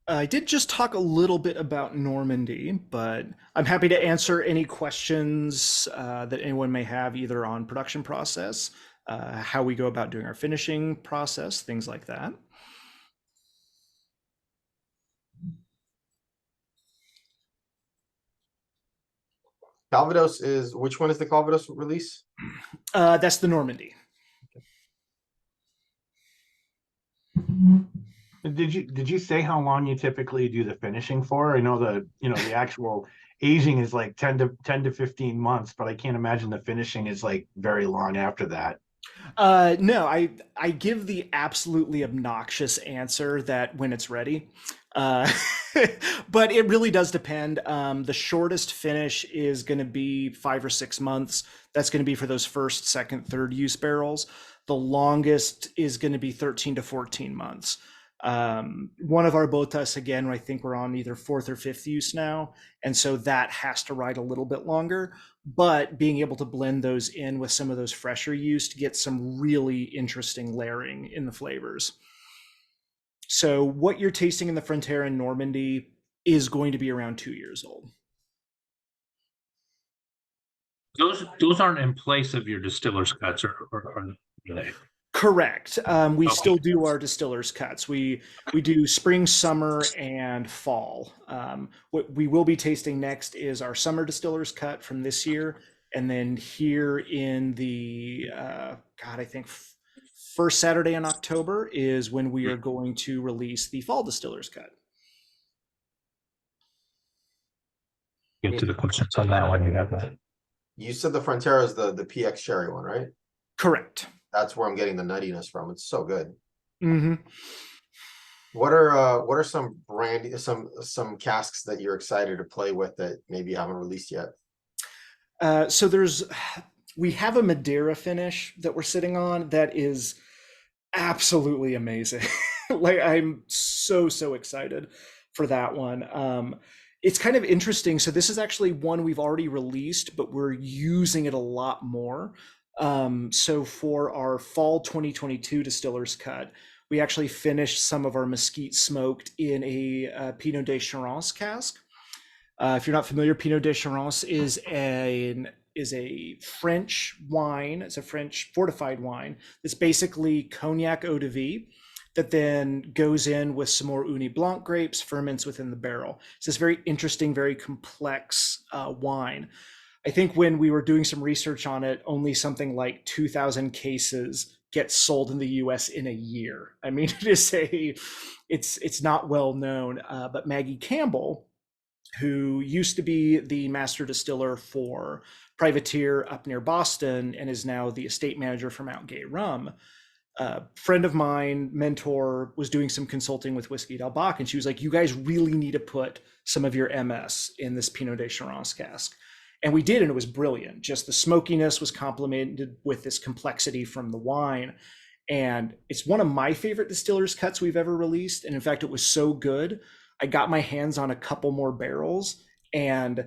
I did just talk a little bit about Normandy, but I'm happy to answer any questions that anyone may have, either on production process, how we go about doing our finishing process, things like that. Calvados is, which one is the Calvados release? That's the Normandy. Did you say how long you typically do the finishing for? I know the actual aging is like 10 to 15 months, but I can't imagine the finishing is like very long after that. No, I give the absolutely obnoxious answer that when it's ready. But it really does depend. The shortest finish is going to be 5 or 6 months. That's going to be for those 1st, 2nd, 3rd use barrels. The longest is going to be 13 to 14 months. One of our botas, again, I think we're on either 4th or 5th use now, and so that has to ride a little bit longer. But being able to blend those in with some of those fresher use to get some really interesting layering in the flavors. So what you're tasting in the Frontera in Normandy is going to be around 2 years old. Those aren't in place of your distiller's cuts, or are they? Correct. We Okay. still do our distillers cuts. We do spring, summer, and fall. What we will be tasting next is our summer distillers cut from this year, and then here in the I think first Saturday in October is when we are going to release the fall distillers cut. Get to the questions on that one. You have that. You said the Frontera is the PX cherry one, right? Correct. That's where I'm getting the nuttiness from. It's so good. Mm-hmm. What are some some casks that you're excited to play with that maybe you haven't released yet? So we have a Madeira finish that we're sitting on that is absolutely amazing. Like I'm so excited for that one. It's kind of interesting. So this is actually one we've already released, but we're using it a lot more. So for our fall 2022 distillers cut, we actually finished some of our mesquite smoked in a Pinot de Charence cask. If you're not familiar, Pinot de Charence is a French wine. It's a French fortified wine. It's basically cognac eau de vie that then goes in with some more Uni Blanc grapes, ferments within the barrel. It's this very interesting, very complex wine. I think when we were doing some research on it, only something like 2,000 cases get sold in the US in a year. I mean, it's not well known, but Maggie Campbell, who used to be the master distiller for Privateer up near Boston and is now the estate manager for Mount Gay Rum. Friend of mine, mentor, was doing some consulting with Whiskey Del Bach, and she was like, you guys really need to put some of your MS in this Pinot de Charence cask. And we did, and it was brilliant. Just the smokiness was complemented with this complexity from the wine. And it's one of my favorite distillers cuts we've ever released. And in fact, it was so good, I got my hands on a couple more barrels, and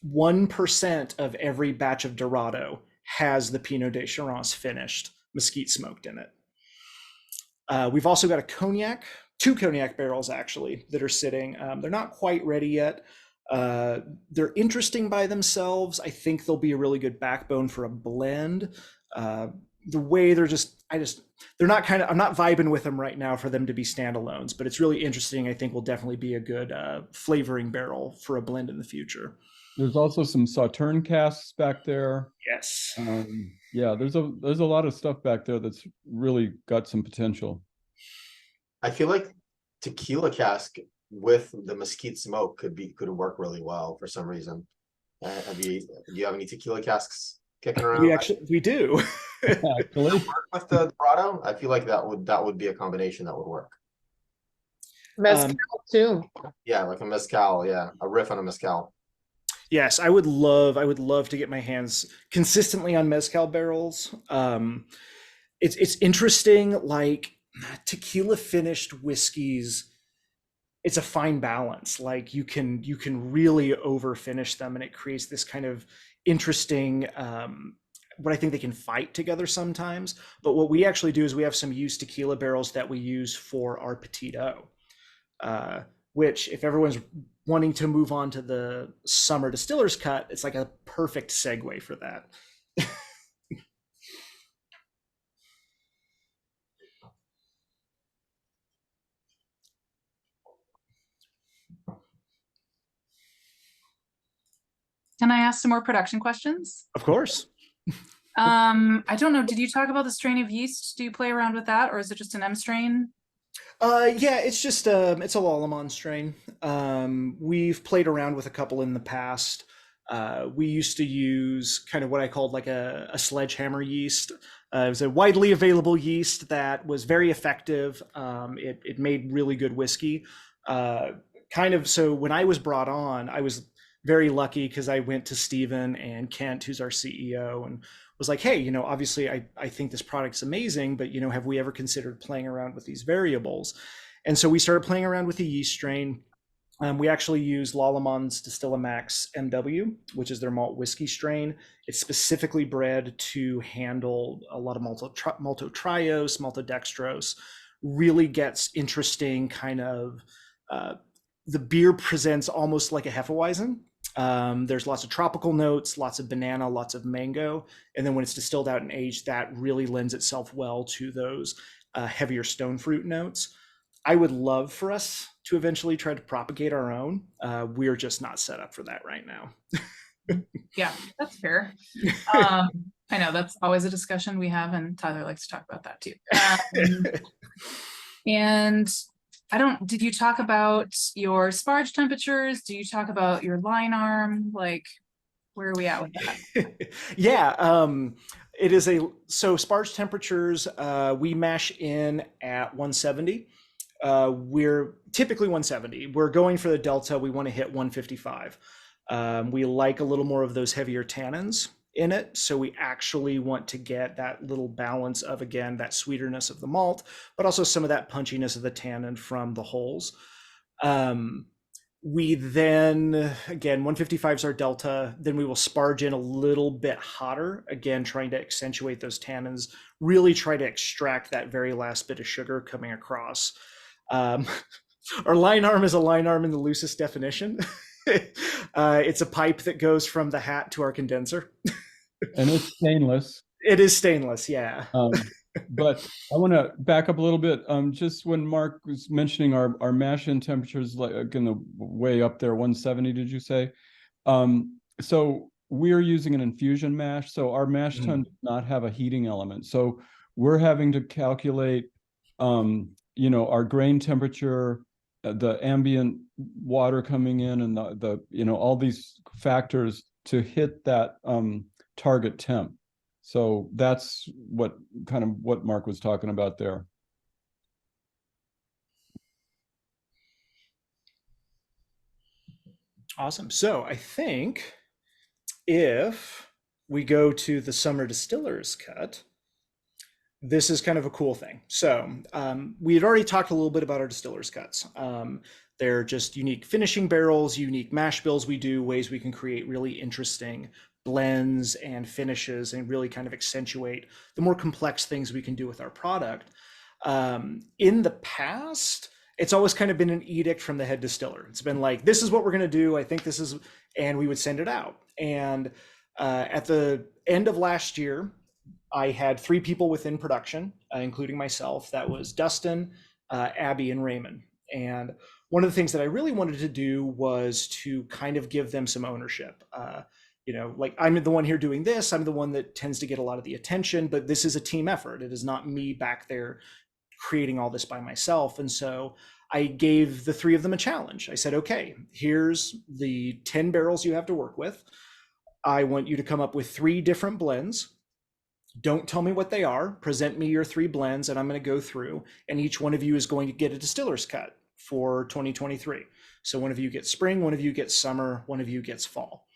1% of every batch of Dorado has the Pinot de Charence finished, mesquite smoked in it. We've also got two cognac barrels actually that are sitting. They're not quite ready yet. They're interesting by themselves. I think they'll be a really good backbone for a blend. The way they're I'm not vibing with them right now for them to be standalones, but it's really interesting. I think will definitely be a good flavoring barrel for a blend in the future. There's also some Sauterne casks back there. Yes. Yeah, there's a lot of stuff back there that's really got some potential. I feel like tequila cask with the mesquite smoke could work really well for some reason. Do you have any tequila casks kicking around? We do. Actually, Work with the Dorado? I feel like that would be a combination that would work. Mezcal too. Yeah, like a mezcal. Yeah, a riff on a mezcal. Yes, I would love to get my hands consistently on mezcal barrels. It's interesting, like tequila finished whiskeys. It's a fine balance. Like you can really over finish them, and it creates this kind of interesting. What I think they can fight together sometimes. But what we actually do is we have some used tequila barrels that we use for our Petito, which if everyone's wanting to move on to the summer distillers cut, it's like a perfect segue for that. Can I ask some more production questions? Of course. I don't know. Did you talk about the strain of yeast? Do you play around with that, or is it just an M strain? Yeah, it's just it's a Lallemand strain. We've played around with a couple in the past. We used to use kind of what I called like a sledgehammer yeast. It was a widely available yeast that was very effective. It made really good whiskey. So when I was brought on, I was very lucky because I went to Stephen and Kent, who's our CEO, and was like, hey, obviously I think this product's amazing, but have we ever considered playing around with these variables? And so we started playing around with the yeast strain. We actually use Lallemand's Distillamax MW, which is their malt whiskey strain. It's specifically bred to handle a lot of maltotriose, maltodextrose. Really gets interesting kind of, the beer presents almost like a Hefeweizen. There's lots of tropical notes, lots of banana, lots of mango. And then when it's distilled out and aged, that really lends itself well to those heavier stone fruit notes. I would love for us to eventually try to propagate our own. We're just not set up for that right now. Yeah, that's fair. I know that's always a discussion we have, and Tyler likes to talk about that too. And did you talk about your sparge temperatures? Do you talk about your line arm? Like, where are we at with that? Yeah, it is so sparge temperatures, we mash in at 170. We're typically 170. We're going for the Delta. We want to hit 155. We like a little more of those heavier tannins in it. So we actually want to get that little balance of, again, that sweeterness of the malt, but also some of that punchiness of the tannin from the holes. We then, again, 155 is our Delta. Then we will sparge in a little bit hotter, again, trying to accentuate those tannins, really try to extract that very last bit of sugar coming across. Our line arm is a line arm in the loosest definition. It's a pipe that goes from the hat to our condenser. And it's stainless. It is stainless, yeah. But I want to back up a little bit. Just when Mark was mentioning our mash in temperatures, like in the way up there, 170, did you say? So we're using an infusion mash. So our mash tun does not have a heating element. So we're having to calculate, our grain temperature, the ambient water coming in, and the all these factors to hit that target temp. So that's what Mark was talking about there. Awesome. So I think if we go to the summer distiller's cut, this is kind of a cool thing. So we had already talked a little bit about our distiller's cuts. They're just unique finishing barrels, unique mash bills we do, ways we can create really interesting blends and finishes and really kind of accentuate the more complex things we can do with our product. In the past, it's always kind of been an edict from the head distiller. It's been like, this is what we're going to do. I think this is, and we would send it out. And at the end of last year, I had 3 people within production, including myself. That was Dustin, Abby, and Raymond. And one of the things that I really wanted to do was to kind of give them some ownership. Like, I'm the one here doing this. I'm the one that tends to get a lot of the attention, but this is a team effort. It is not me back there creating all this by myself. And so I gave the 3 of them a challenge. I said, okay, here's the 10 barrels you have to work with. I want you to come up with 3 different blends. Don't tell me what they are. Present me your 3 blends, and I'm going to go through, and each one of you is going to get a distiller's cut for 2023. So one of you gets spring, one of you gets summer, one of you gets fall.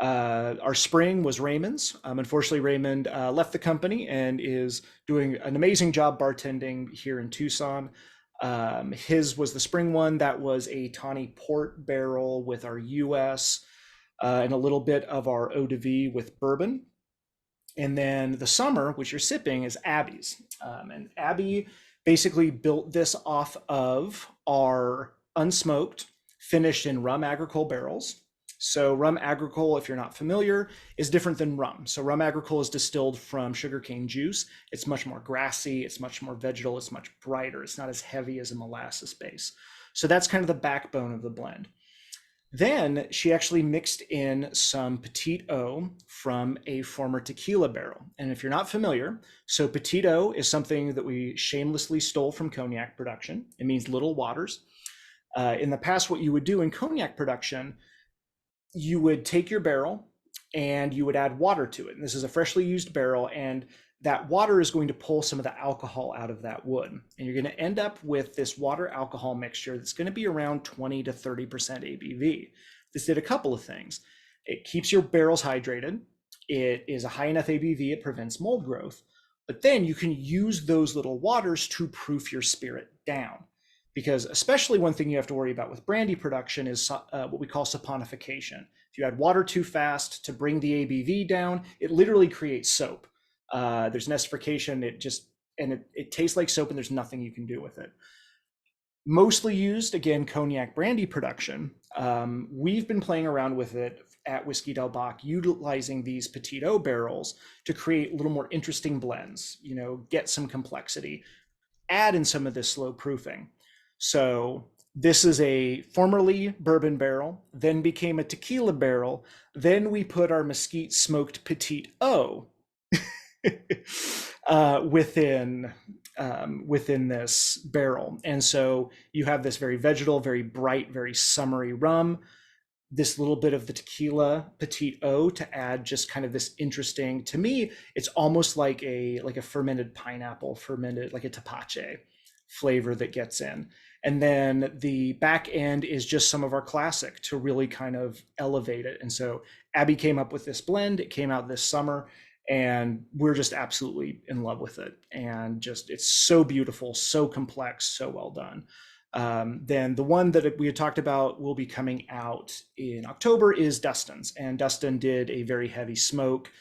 Our spring was Raymond's. Unfortunately, Raymond left the company and is doing an amazing job bartending here in Tucson. His was the spring one. That was a tawny port barrel with our US and a little bit of our eau de vie with bourbon. And then the summer, which you're sipping, is Abby's. And Abby basically built this off of our unsmoked, finished in rum agricole barrels. So rum agricole, if you're not familiar, is different than rum. So rum agricole is distilled from sugarcane juice. It's much more grassy, it's much more vegetal, it's much brighter. It's not as heavy as a molasses base. So that's kind of the backbone of the blend. Then she actually mixed in some Petit Eau from a former tequila barrel. And if you're not familiar, so Petit Eau is something that we shamelessly stole from cognac production. It means little waters. In the past, what you would do in cognac production, you would take your barrel and you would add water to it. And this is a freshly used barrel, and that water is going to pull some of the alcohol out of that wood. And you're going to end up with this water alcohol mixture that's going to be around 20 to 30% ABV. This did a couple of things. It keeps your barrels hydrated. It is a high enough ABV, it prevents mold growth. But then you can use those little waters to proof your spirit down. Because especially one thing you have to worry about with brandy production is what we call saponification. If you add water too fast to bring the ABV down, it literally creates soap. There's an esterification, it tastes like soap and there's nothing you can do with it. mostly used, again, cognac brandy production. We've been playing around with it at Whiskey Del Bach, utilizing these Petit O barrels to create a little more interesting blends, get some complexity, add in some of this slow proofing. So this is a formerly bourbon barrel, then became a tequila barrel. Then we put our mesquite smoked Petit O within this barrel. And so you have this very vegetal, very bright, very summery rum, this little bit of the tequila Petit O to add just kind of this interesting, to me, it's almost like a fermented pineapple, fermented like a tepache flavor that gets in. And then the back end is just some of our classic to really kind of elevate it. And so Abby came up with this blend. It came out this summer, and we're just absolutely in love with it. And just, it's so beautiful, so complex, so well done. Then the one that we had talked about will be coming out in October is Dustin's. And Dustin did a very heavy smoke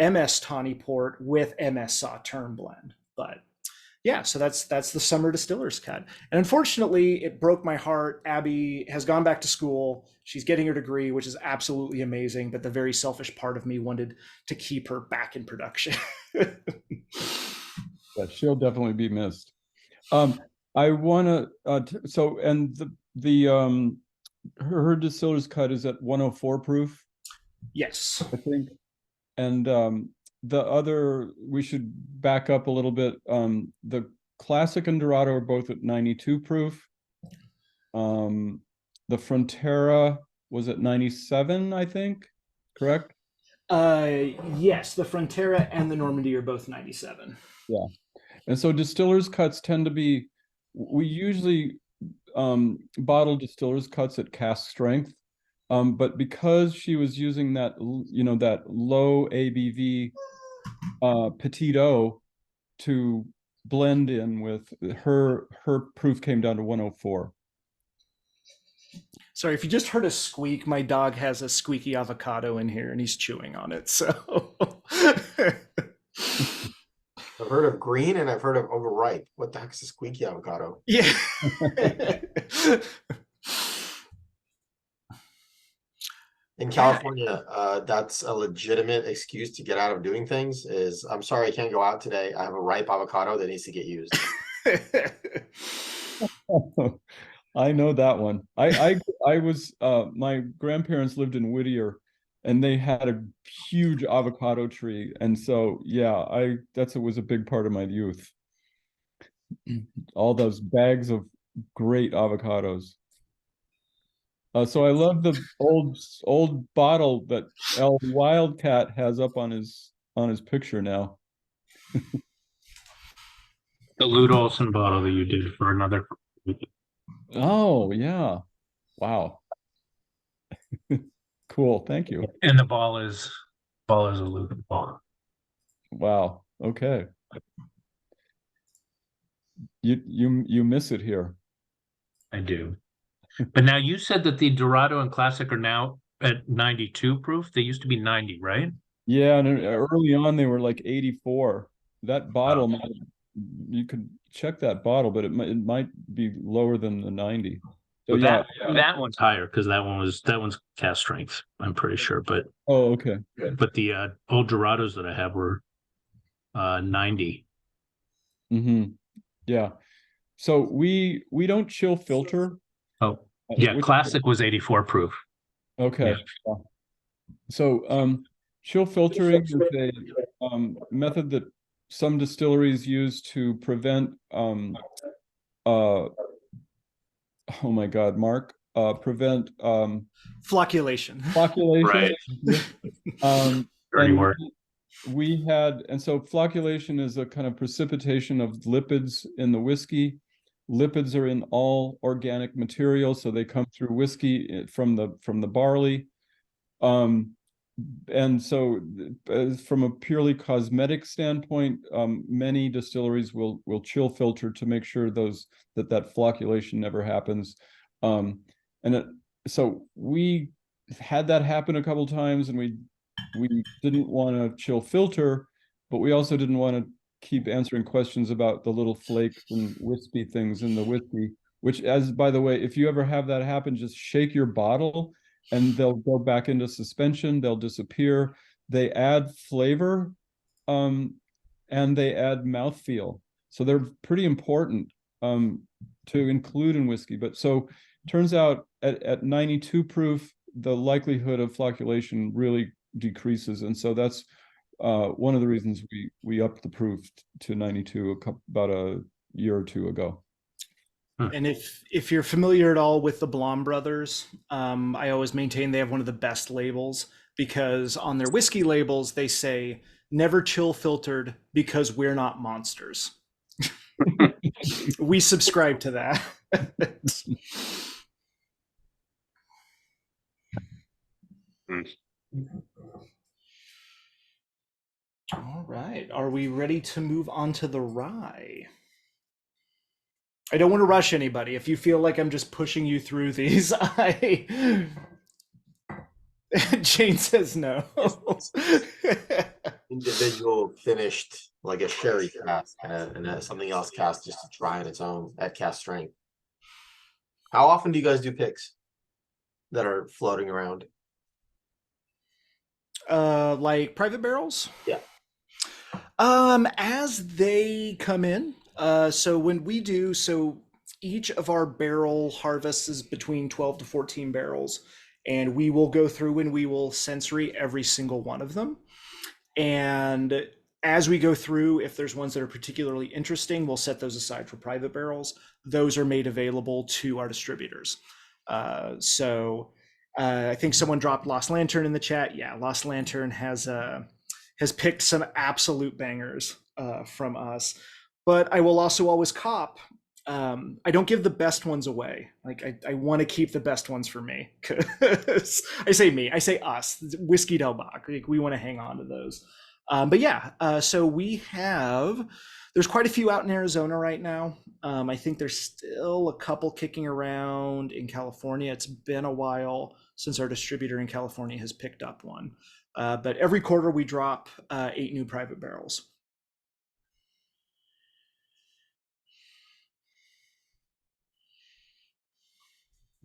MS Tawny Port with MS Sauterne blend. But yeah, so that's the summer distiller's cut. And unfortunately, it broke my heart. Abby has gone back to school. She's getting her degree, which is absolutely amazing. But the very selfish part of me wanted to keep her back in production. Yeah, she'll definitely be missed. I want to, and her distiller's cut is at 104 proof, Yes. I think. And the other, we should back up a little bit. The Classic and Dorado are both at 92 proof. The Frontera was at 97, I think, correct? Yes, the Frontera and the Normandy are both 97. Yeah. And so distillers cuts tend to be, we usually bottle distillers cuts at cask strength. But because she was using that, that low ABV Petit O to blend in with her proof came down to 104. Sorry, if you just heard a squeak, my dog has a squeaky avocado in here and he's chewing on it. So I've heard of green and I've heard of overripe. What the heck is a squeaky avocado? yeah. In California, that's a legitimate excuse to get out of doing things. Is I'm sorry, I can't go out today. I have a ripe avocado that needs to get used. I know that one. I was my grandparents lived in Whittier, and they had a huge avocado tree, and so yeah, it was a big part of my youth. All those bags of great avocados. So I love the old bottle that El Wildcat has up on his picture now. The Lute Olson bottle that you did for another. Oh yeah, wow, cool. Thank you. And the ball is a Lute ball. Wow. Okay. You miss it here. I do. But now you said that the Dorado and Classic are now at 92 proof. They used to be 90, right? Yeah, and early on they were like 84. That bottle, you could check that bottle, but it might be lower than the 90. So well, that one's higher because that one's cast strength, I'm pretty sure. But okay. But the old Dorados that I have were 90. Mm-hmm. Yeah. So we don't chill filter. Oh, yeah. Classic was 84 proof. Okay. Yeah. So chill filtering is a method that some distilleries use to prevent oh my God, Mark, prevent flocculation. Flocculation. Right. Dirty word. And so flocculation is a kind of precipitation of lipids in the whiskey. Lipids are in all organic material, so they come through whiskey from the barley. And so from a purely cosmetic standpoint, many distilleries will chill filter to make sure that flocculation never happens. So we had that happen a couple times, and we didn't want to chill filter, but we also didn't want to keep answering questions about the little flakes and wispy things in the whiskey which, as by the way, if you ever have that happen, just shake your bottle and they'll go back into suspension, they'll disappear. They add flavor, and they add mouthfeel. So they're pretty important to include in whiskey. But so turns out at 92 proof, the likelihood of flocculation really decreases. And so that's one of the reasons we upped the proof to 92 about a year or two ago. And if you're familiar at all with the Blom brothers, I always maintain they have one of the best labels, because on their whiskey labels they say never chill filtered because we're not monsters. We subscribe to that. All right, are we ready to move on to the rye? I don't want to rush anybody. If you feel like I'm just pushing you through these, Jane says no. Individual finished like a sherry cask and something else cast just to try on its own at cast strength. How often do you guys do picks that are floating around? Like private barrels? Yeah. As they come in. So when we do, so each of our barrel harvests is between 12 to 14 barrels, and we will go through and we will sensory every single one of them. And as we go through, if there's ones that are particularly interesting, we'll set those aside for private barrels. Those are made available to our distributors. I think someone dropped Lost Lantern in the chat. Yeah, Lost Lantern has picked some absolute bangers from us. But I will also always cop. I don't give the best ones away. Like I want to keep the best ones for me. Cause I say us, Whiskey Del Bach. Like, we want to hang on to those. But yeah, so there's quite a few out in Arizona right now. I think there's still a couple kicking around in California. It's been a while since our distributor in California has picked up one. But every quarter we drop 8 new private barrels.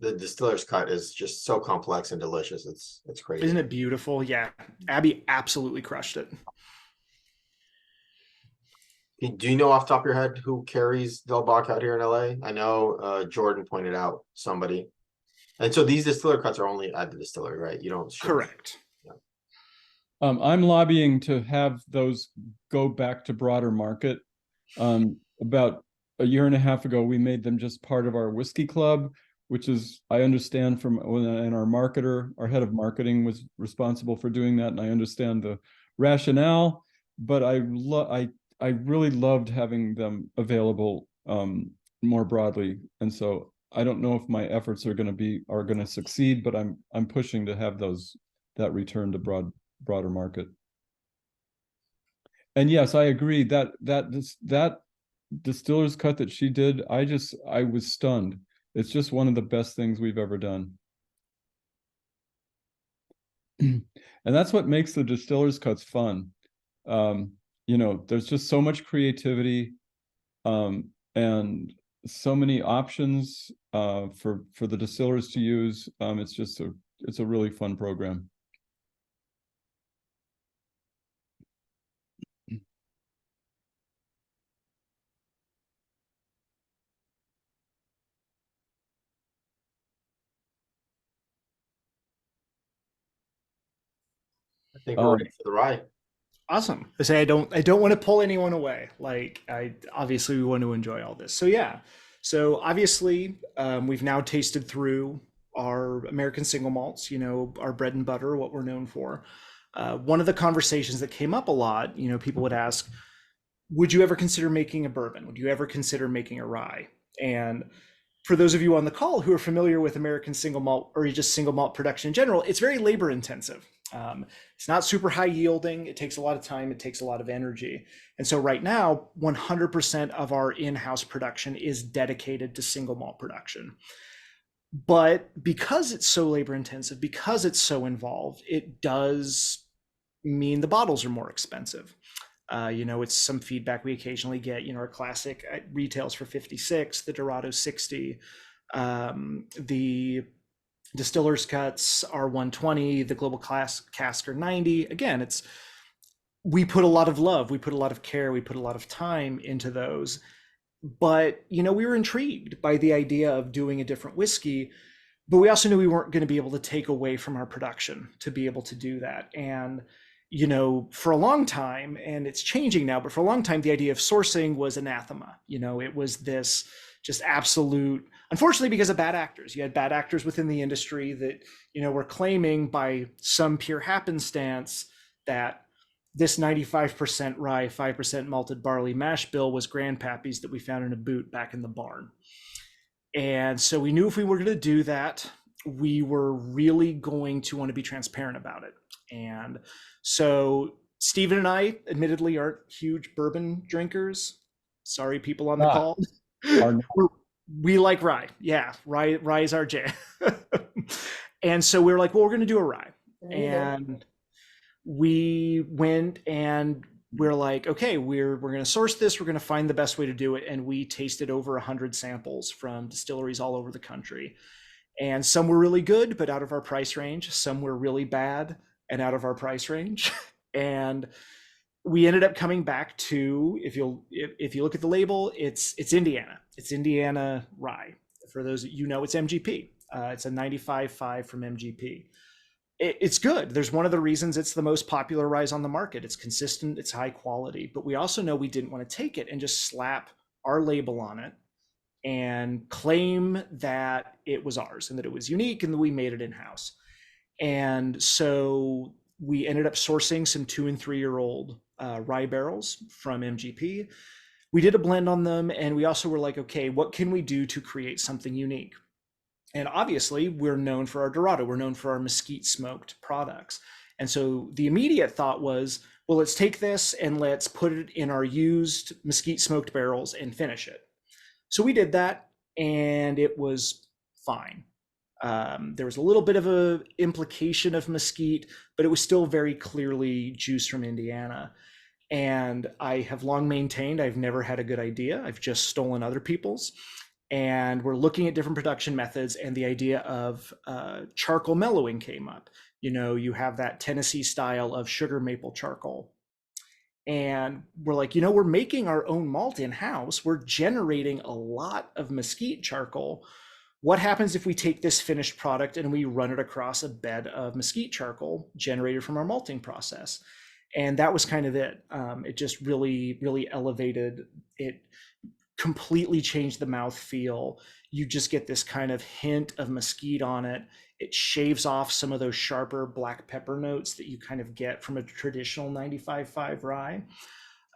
The distiller's cut is just so complex and delicious. It's crazy. Isn't it beautiful? Yeah, Abby absolutely crushed it. Do you know off the top of your head who carries Del Bach out here in LA? I know Jordan pointed out somebody. And so these distiller cuts are only at the distillery, right? You don't. Correct. Yeah. I'm lobbying to have those go back to broader market. About a year and a half ago, we made them just part of our whiskey club, which is, I understand from, and our marketer, our head of marketing was responsible for doing that, and I understand the rationale, but I really loved having them available more broadly. And so I don't know if my efforts are going to succeed, but I'm pushing to have that return to broader market. And yes, I agree that distiller's cut that she did, I was stunned. It's just one of the best things we've ever done. And that's what makes the distiller's cuts fun. There's just so much creativity and so many options for the distillers to use. It's a really fun program. I think we're ready for the rye. Awesome. I say I don't want to pull anyone away. Like, obviously we want to enjoy all this. So yeah. So obviously we've now tasted through our American single malts, our bread and butter, what we're known for. One of the conversations that came up a lot, people would ask, would you ever consider making a bourbon? Would you ever consider making a rye? And for those of you on the call who are familiar with American single malt or just single malt production in general, it's very labor intensive. It's not super high yielding. It takes a lot of time. It takes a lot of energy. And so right now, 100% of our in-house production is dedicated to single malt production. But because it's so labor intensive, because it's so involved, it does mean the bottles are more expensive. It's some feedback we occasionally get. Our classic retails for 56, the Dorado 60, the Distiller's Cuts are 120, the Global Class Casker 90. Again, we put a lot of love, we put a lot of care, we put a lot of time into those. But, we were intrigued by the idea of doing a different whiskey, but we also knew we weren't going to be able to take away from our production to be able to do that. And, for a long time, and it's changing now, but for a long time, the idea of sourcing was anathema. It was this just absolute, unfortunately, because of bad actors. You had bad actors within the industry that, were claiming by some pure happenstance that this 95% rye, 5% malted barley mash bill was grandpappy's that we found in a boot back in the barn. And so we knew if we were going to do that, we were really going to want to be transparent about it. And so Stephen and I admittedly aren't huge bourbon drinkers. Sorry, people on the call. We like rye. Yeah, rye is our jam. And so we were like, well, we're going to do a rye. And we went and we're like, okay, we're going to source this. We're going to find the best way to do it. And we tasted over 100 samples from distilleries all over the country. And some were really good, but out of our price range. Some were really bad and out of our price range. And we ended up coming back to, if you look at the label, it's Indiana. It's Indiana rye. For those that it's MGP. It's a 95.5 from MGP. It's good. There's one of the reasons it's the most popular rye on the market. It's consistent, it's high quality, but we also know we didn't want to take it and just slap our label on it and claim that it was ours and that it was unique and that we made it in-house. And so we ended up sourcing some 2 and 3 year old rye barrels from MGP. We did a blend on them, and we also were like, okay, what can we do to create something unique? And obviously, we're known for our Dorado. We're known for our mesquite smoked products. And so the immediate thought was, well, let's take this and let's put it in our used mesquite smoked barrels and finish it. So we did that, and it was fine. There was a little bit of a implication of mesquite, but it was still very clearly juice from Indiana. And I have long maintained I've never had a good idea. I've just stolen other people's. And we're looking at different production methods, and the idea of charcoal mellowing came up. You have that Tennessee style of sugar maple charcoal. And we're like, we're making our own malt in-house. We're generating a lot of mesquite charcoal. What happens if we take this finished product and we run it across a bed of mesquite charcoal generated from our malting process? And that was kind of it. It just really, really elevated it. Completely changed the mouth feel. You just get this kind of hint of mesquite on it. It shaves off some of those sharper black pepper notes that you kind of get from a traditional 95.5 rye.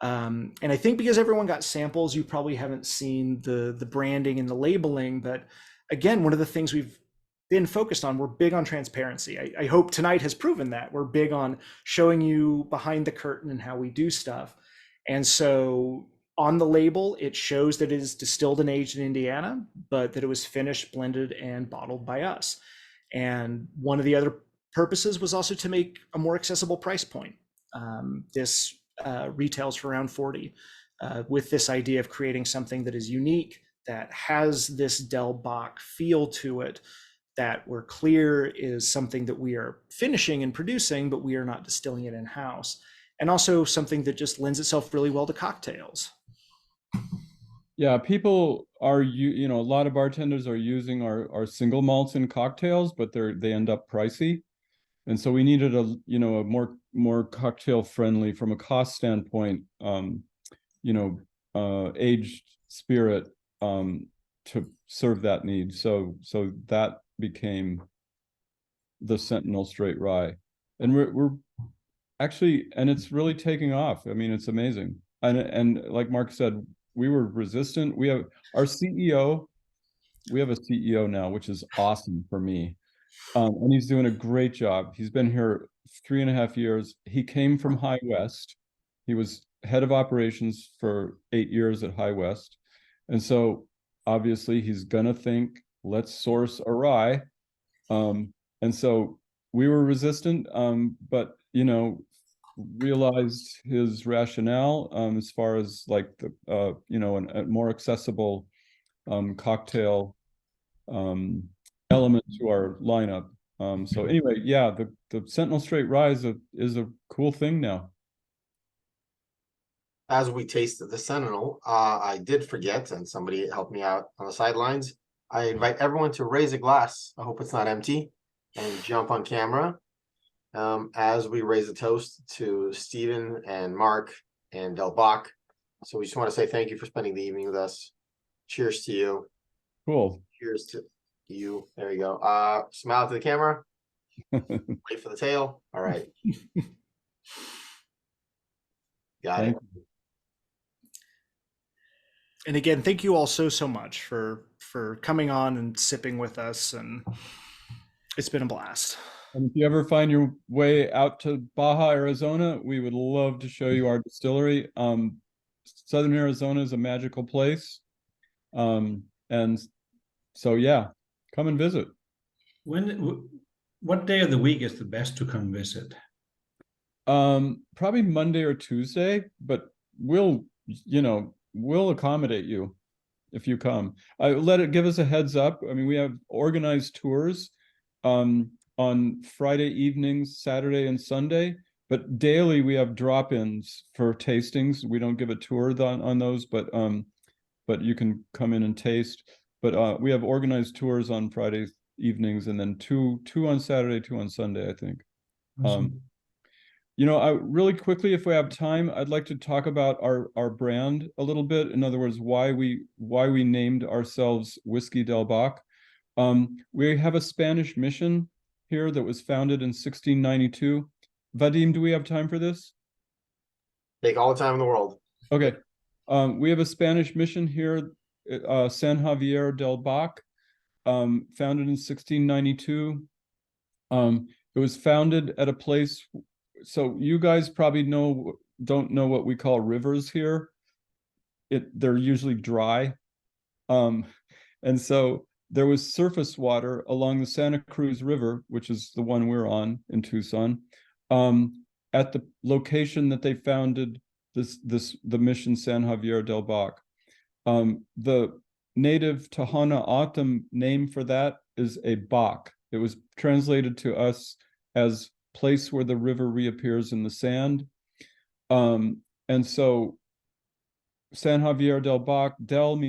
And I think because everyone got samples, you probably haven't seen the branding and the labeling. But again, one of the things we've been focused on, we're big on transparency. I hope tonight has proven that. We're big on showing you behind the curtain and how we do stuff. And so on the label, it shows that it is distilled and aged in Indiana, but that it was finished, blended, and bottled by us. And one of the other purposes was also to make a more accessible price point. This retails for around 40, with this idea of creating something that is unique, that has this Del Bach feel to it, that we're clear is something that we are finishing and producing, but we are not distilling it in-house. And also something that just lends itself really well to cocktails. Yeah, people are a lot of bartenders are using our single malts in cocktails, but they end up pricey. And so we needed a more cocktail friendly from a cost standpoint, aged spirit to serve that need. So that became the Sentinel Straight Rye. And we're actually, and it's really taking off. I mean, it's amazing. And like Mark said, we were resistant. We have a CEO now, which is awesome for me. And he's doing a great job. He's been here 3.5 years. He came from High West. He was head of operations for 8 years at High West. And so obviously he's gonna think, let's source a rye. And so we were resistant, but realized his rationale as far as like the a more accessible cocktail element to our lineup. So anyway, yeah, the Sentinel Straight Rye is a cool thing now. As we tasted the Sentinel, I did forget, and somebody helped me out on the sidelines. I invite everyone to raise a glass. I hope it's not empty, and jump on camera as we raise a toast to Stephen and Mark and Del Bach. So we just want to say thank you for spending the evening with us. Cheers to you. Cool. Cheers to you. There you go. Smile to the camera. Wait for the tail. All right. Got it. And again, thank you all so much for coming on and sipping with us, and it's been a blast. And if you ever find your way out to Baja, Arizona, we would love to show you our distillery. Southern Arizona is a magical place. And so, yeah, come and visit. What day of the week is the best to come visit? Probably Monday or Tuesday, but we'll accommodate you if you come. Give us a heads up. I mean, we have organized tours on Friday evenings, Saturday and Sunday, but daily we have drop-ins for tastings. We don't give a tour on those, but you can come in and taste. But we have organized tours on Friday evenings, and then two on Saturday, 2 on Sunday, I think. Awesome. Really quickly, if we have time, I'd like to talk about our brand a little bit. In other words, why we named ourselves Whiskey Del Bach. We have a Spanish mission here that was founded in 1692. Vadim, do we have time for this? Take all the time in the world. Okay. We have a Spanish mission here, San Javier del Bach, founded in 1692. It was founded at a place, so you guys probably don't know what we call rivers here. They're usually dry. And so there was surface water along the Santa Cruz River, which is the one we're on in Tucson, at the location that they founded the mission San Javier del Bach. The native Tohono O'odham name for that is a Bach. It was translated to us as place where the river reappears in the sand. And so San Javier del Bach, del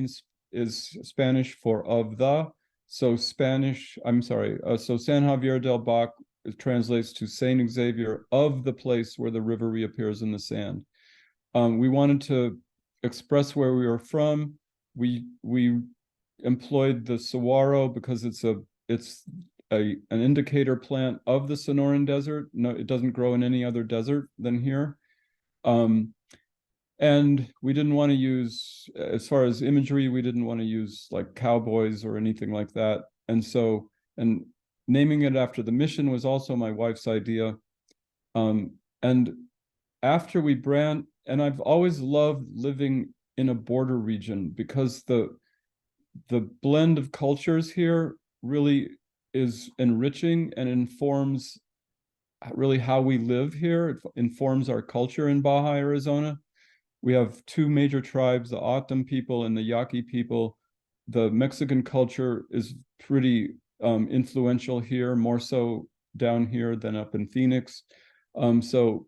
is Spanish for of the. So so San Javier del Bach translates to Saint Xavier, of the place where the river reappears in the sand. We wanted to express where we were from. We employed the saguaro because it's an indicator plant of the Sonoran Desert. No, it doesn't grow in any other desert than here. And we didn't want to use, as far as imagery, we didn't want to use like cowboys or anything like that. And naming it after the mission was also my wife's idea. And after we and I've always loved living in a border region because the blend of cultures here really is enriching and informs really how we live here. It informs our culture in Baja, Arizona. We have 2 major tribes, the O'odham people and the Yaqui people. The Mexican culture is pretty influential here, more so down here than up in Phoenix. So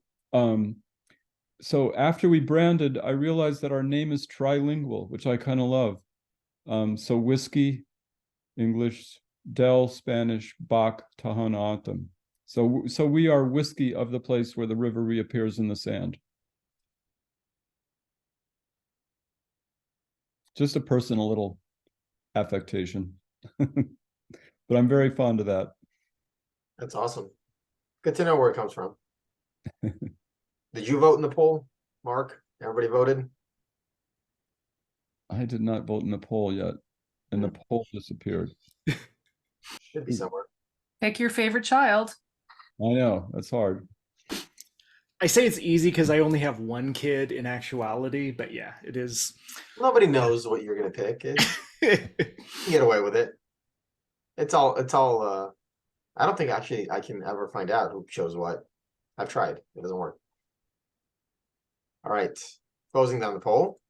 after we branded, I realized that our name is trilingual, which I kind of love. So whiskey, English, Del, Spanish, Bach, Tohono O'odham. So we are whiskey of the place where the river reappears in the sand. Just a personal little affectation. But I'm very fond of that. That's awesome. Good to know where it comes from. Did you vote in the poll, Mark? Everybody voted? I did not vote in the poll yet, and the poll disappeared. Should be somewhere. Pick your favorite child. I know, that's hard. I say it's easy because I only have one kid in actuality, but yeah, it is. Nobody knows what you're gonna pick. You get away with it. It's all I don't think actually I can ever find out who chose what. I've tried. It doesn't work. All right, closing down the poll.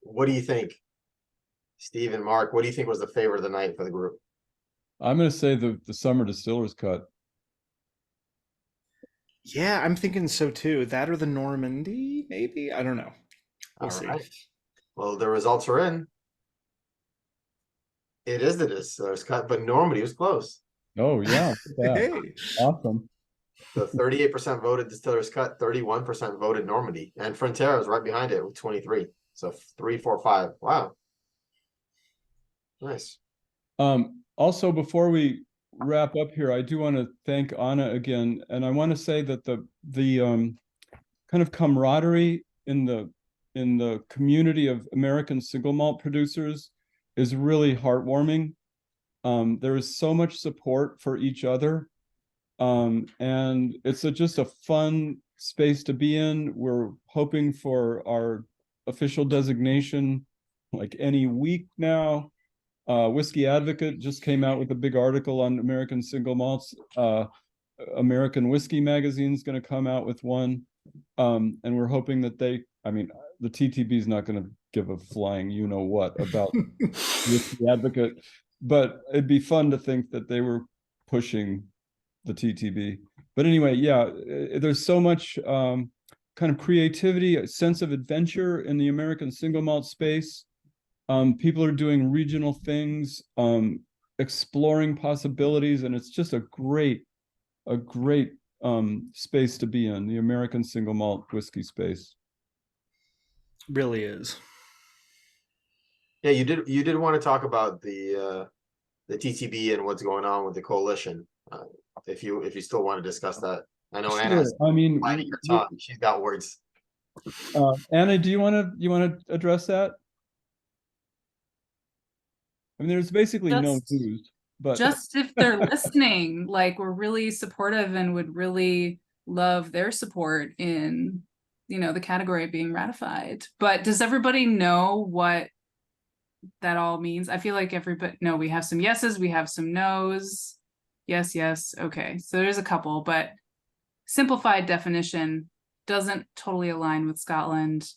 What do you think, Steve and Mark? What do you think was the favorite of the night for the group? I'm going to say the summer distiller's cut. Yeah, I'm thinking so too. That or the Normandy, maybe? I don't know. We'll All see. right. Well, the results are in. It is the distiller's cut, but Normandy was close. Oh yeah, yeah. Hey. Awesome. So 38% voted distiller's cut, 31% voted Normandy, and Frontera was right behind it with 23. So 3, 4, 5. Wow. Nice. Also, before we wrap up here, I do want to thank Anna again, and I want to say that the kind of camaraderie in the community of American single malt producers is really heartwarming. There is so much support for each other, and it's just a fun space to be in. We're hoping for our official designation like any week now. Whiskey Advocate just came out with a big article on American single malts. American Whiskey Magazine is going to come out with one. And we're hoping that the TTB is not going to give a flying you-know-what about Whiskey Advocate, but it'd be fun to think that they were pushing the TTB. But anyway, yeah, there's so much kind of creativity, a sense of adventure in the American single malt space. People are doing regional things, exploring possibilities, and it's just a great space to be in, the American single malt whiskey space. Really is. Yeah, you did want to talk about the TTB and what's going on with the coalition. If you still want to discuss that. I know Sure. Anna's I mean, biting her tongue. She's got words. Anna, do you want to address that? I mean, there's basically no news, but just if they're listening, like we're really supportive and would really love their support in, the category being ratified. But does everybody know what that all means? I feel like everybody, no, we have some yeses, we have some nos. Yes, yes. Okay. So there's a couple, but simplified definition doesn't totally align with Scotland.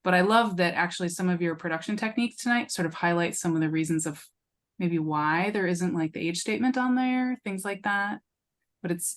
But I love that actually some of your production techniques tonight sort of highlight some of the reasons of maybe why there isn't like the age statement on there, things like that. But it's,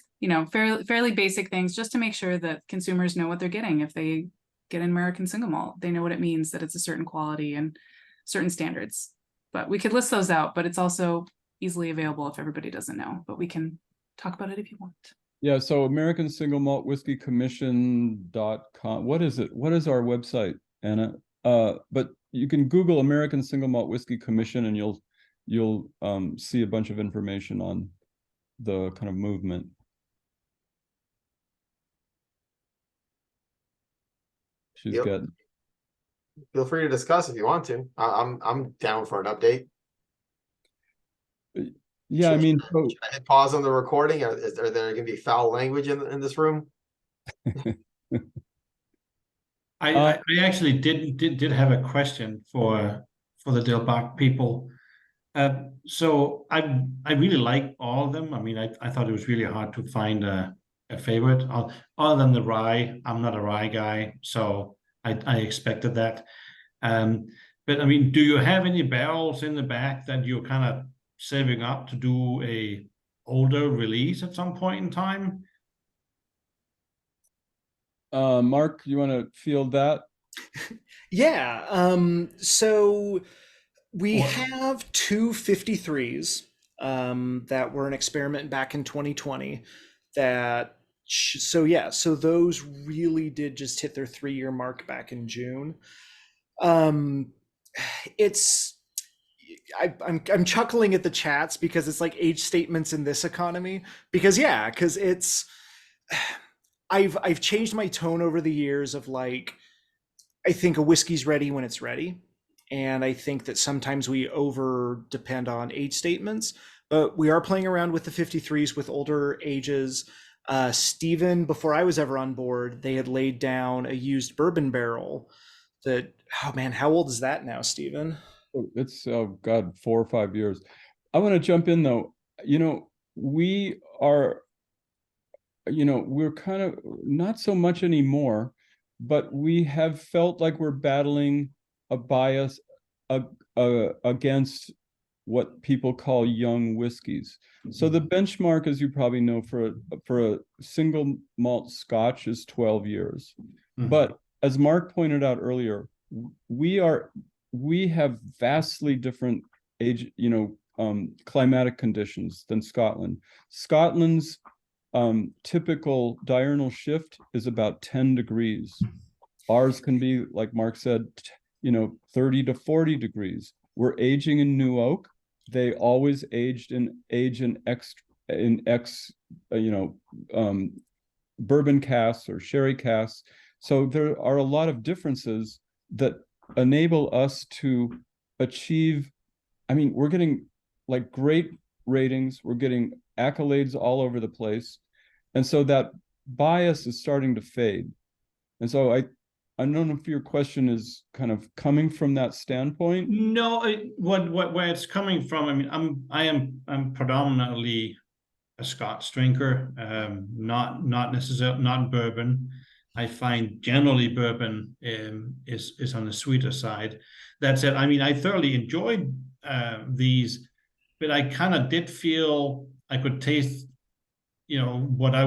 fairly basic things just to make sure that consumers know what they're getting. If they get an American single malt, they know what it means, that it's a certain quality and certain standards. But we could list those out, but it's also easily available if everybody doesn't know, but we can talk about it if you want. yeah, so American Single Malt Whiskey Commission.com. What is it? What is our website, Anna? But you can Google American Single Malt Whiskey Commission and you'll see a bunch of information on the kind of movement. She's Yep. got. Feel free to discuss if you want to. I'm down for an update. Yeah, I mean, so, Should I hit pause on the recording? Are there going to be foul language in this room? I actually did have a question for the Dilbach people. So I really like all of them. I mean, I thought it was really hard to find a favorite. Other than the rye, I'm not a rye guy, so I expected that. But I mean, do you have any barrels in the back that you're kind of saving up to do a older release at some point in time? Mark, you want to field that? Yeah. So we have two 53s that were an experiment back in 2020 so those really did just hit their 3-year mark back in June. I'm chuckling at the chats because it's like age statements in this economy, because it's I've changed my tone over the years of like, I think a whiskey's ready when it's ready. And I think that sometimes we over depend on age statements, but we are playing around with the 53s with older ages. Stephen, before I was ever on board, they had laid down a used bourbon barrel that, oh man, how old is that now, Stephen? It's, oh God, 4 or 5 years. I want to jump in though. We're kind of not so much anymore, but we have felt like we're battling a bias against what people call young whiskeys. So the benchmark, as you probably know, for a single malt Scotch is 12 years. Mhm. But as Mark pointed out earlier, we have vastly different age, climatic conditions than Scotland. Scotland's typical diurnal shift is about 10 degrees. Ours can be, like Mark said, 30 to 40 degrees. We're aging in new oak. They always age in bourbon casks or sherry casks. So there are a lot of differences that enable us to achieve. I mean, we're getting like great ratings. We're getting accolades all over the place. And so that bias is starting to fade. And so I don't know if your question is kind of coming from that standpoint. No, where it's coming from, I mean, I'm predominantly a Scotch drinker, not necessarily not bourbon. I find generally bourbon is on the sweeter side. That said, I mean, I thoroughly enjoyed these, but I kind of did feel I could taste, what I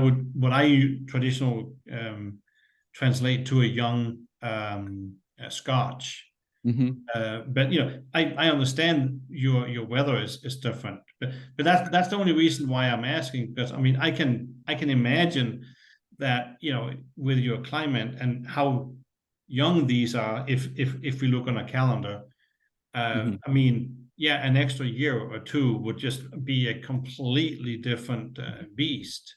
traditional translate to a young Scotch. But I understand your weather is different, but that's the only reason why I'm asking, because I mean I can imagine that with your climate and how young these are, if we look on a calendar, I mean, yeah, an extra year or two would just be a completely different beast.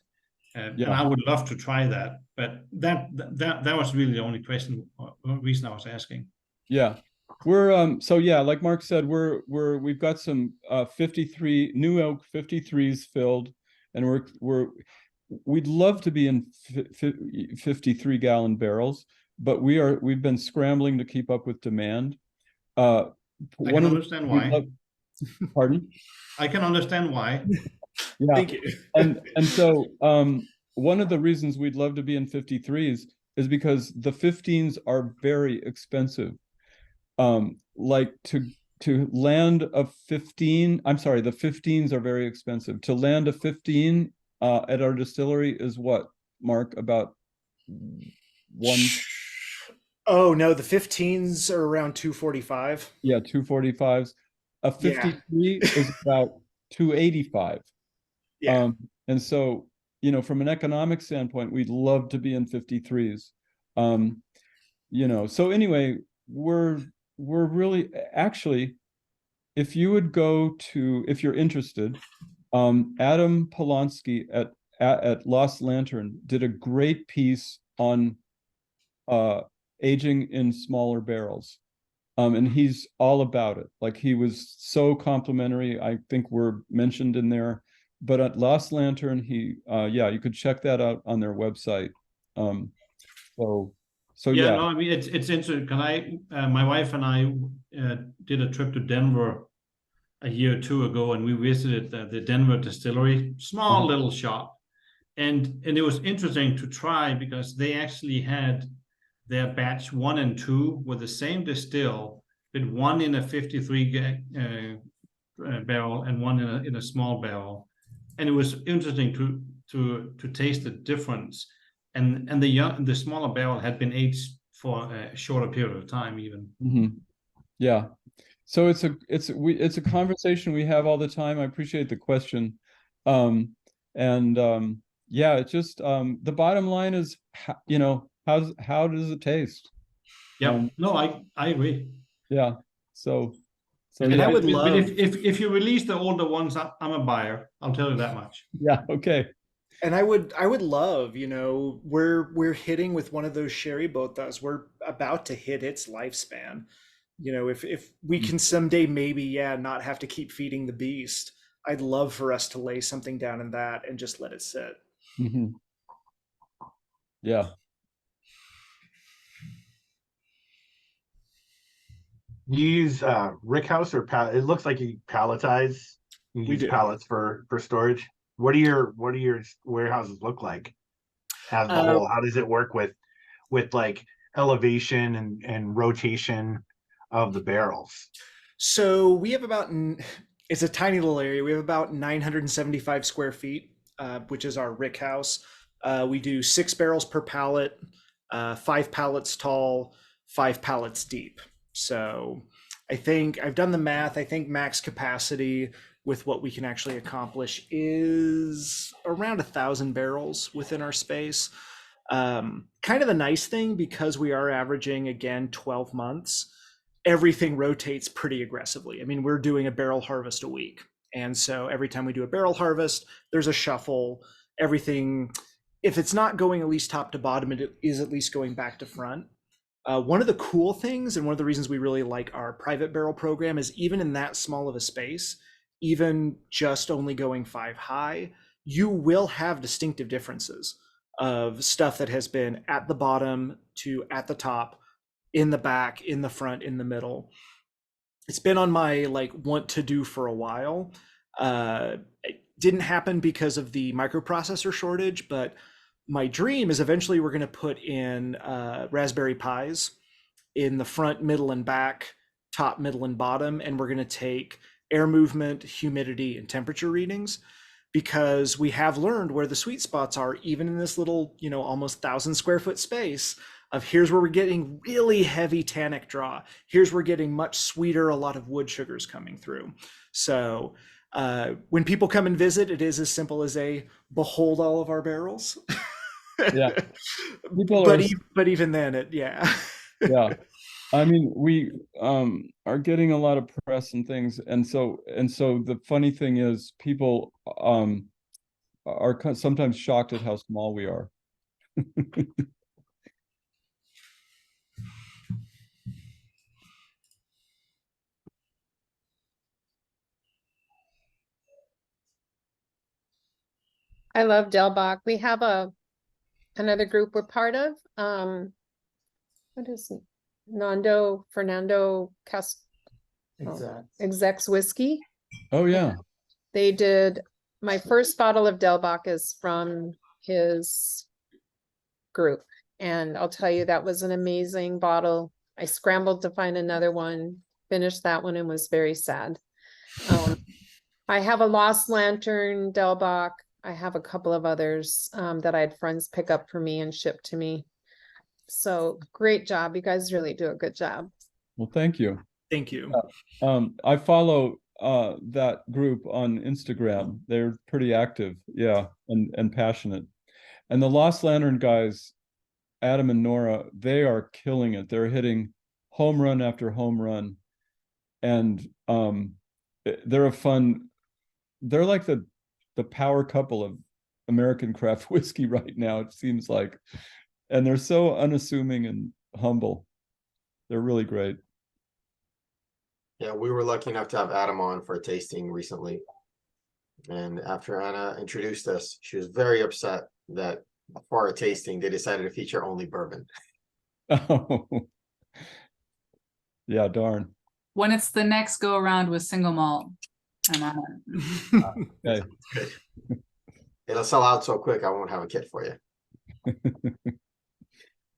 And I would love to try that, but that was really the only reason I was asking. Yeah. We're so yeah, like Mark said, we've got some 53 new oak 53s filled, and we'd love to be in 53-gallon barrels, but we've been scrambling to keep up with demand. I can understand why. Pardon? I can understand why. Yeah. Thank you. and so one of the reasons we'd love to be in 53s is because the 15s are very expensive. Like to land a 15, I'm sorry, the 15s are very expensive. To land a 15 at our distillery is what, Mark, about one? Oh no, the 15s are around 245. Yeah, 245s. A 53 is about 285. Yeah. And so, from an economic standpoint, we'd love to be in 53s. So anyway, we're really actually, if you would go to, if you're interested, Adam Polonsky at Lost Lantern did a great piece on aging in smaller barrels. And he's all about it. Like, he was so complimentary. I think we're mentioned in there. But at Lost Lantern, you could check that out on their website. Yeah, no, I mean it's interesting. My wife and I did a trip to Denver a year or two ago, and we visited the Denver distillery, small little shop, and it was interesting to try because they actually had their batch 1 and 2 with the same distill, but one in a 53 barrel and one in a small barrel, and it was interesting to taste the difference. And the smaller barrel had been aged for a shorter period of time, even. Yeah, so it's a conversation we have all the time. I appreciate the question, it's just the bottom line is, how does it taste? Yeah, no, I agree. Yeah, so and I would love, but if you release the older ones, I'm a buyer. I'll tell you that much. Yeah, okay. And I would love, we're hitting with one of those sherry botas. We're about to hit its lifespan. If we can someday maybe, not have to keep feeding the beast, I'd love for us to lay something down in that and just let it sit. Yeah. You use rickhouse or pallet? It looks like you palletize. You use pallets for storage. What do your warehouses look like as a whole? How does it work with like elevation and rotation of the barrels? So we have about, it's a tiny little area. We have about 975 square feet, which is our rick house. We do 6 barrels per pallet, 5 pallets tall, 5 pallets deep. So I think I've done the math. I think max capacity with what we can actually accomplish is around 1,000 barrels within our space. Kind of the nice thing, because we are averaging, again, 12 months, everything rotates pretty aggressively. I mean, we're doing a barrel harvest a week. And so every time we do a barrel harvest, there's a shuffle. Everything, if it's not going at least top to bottom, it is at least going back to front. One of the cool things, and one of the reasons we really like our private barrel program, is even in that small of a space, even just only going 5 high, you will have distinctive differences of stuff that has been at the bottom to at the top, in the back, in the front, in the middle. It's been on my like want to do for a while. It didn't happen because of the microprocessor shortage, but my dream is eventually we're going to put in Raspberry Pis in the front, middle, and back, top, middle, and bottom, and we're going to take air movement, humidity, and temperature readings, because we have learned where the sweet spots are, even in this little, almost 1,000 square foot space. Of here's where we're getting really heavy tannic draw. Here's where we're getting much sweeter, a lot of wood sugars coming through. So when people come and visit, it is as simple as a behold all of our barrels. Yeah. But even then, yeah. I mean, we are getting a lot of press and things, and so the funny thing is, people are sometimes shocked at how small we are. I love Delbach. We have another group we're part of. What is it? Fernando Execs Whiskey. Oh yeah. They did, my first bottle of Delbach is from his group. And I'll tell you, that was an amazing bottle. I scrambled to find another one, finished that one, and was very sad. I have a Lost Lantern Delbach. I have a couple of others that I had friends pick up for me and ship to me. So great job. You guys really do a good job. Well, thank you. Thank you. I follow that group on Instagram. They're pretty active, yeah, and passionate. And the Lost Lantern guys, Adam and Nora, they are killing it. They're hitting home run after home run. And they're like the power couple of American craft whiskey right now, it seems like. And they're so unassuming and humble. They're really great. Yeah, we were lucky enough to have Adam on for a tasting recently. And after Anna introduced us, she was very upset that for our tasting, they decided to feature only bourbon. Oh, yeah, darn. When it's the next go around with single malt, I'm on it. Okay. It'll sell out so quick, I won't have a kit for you.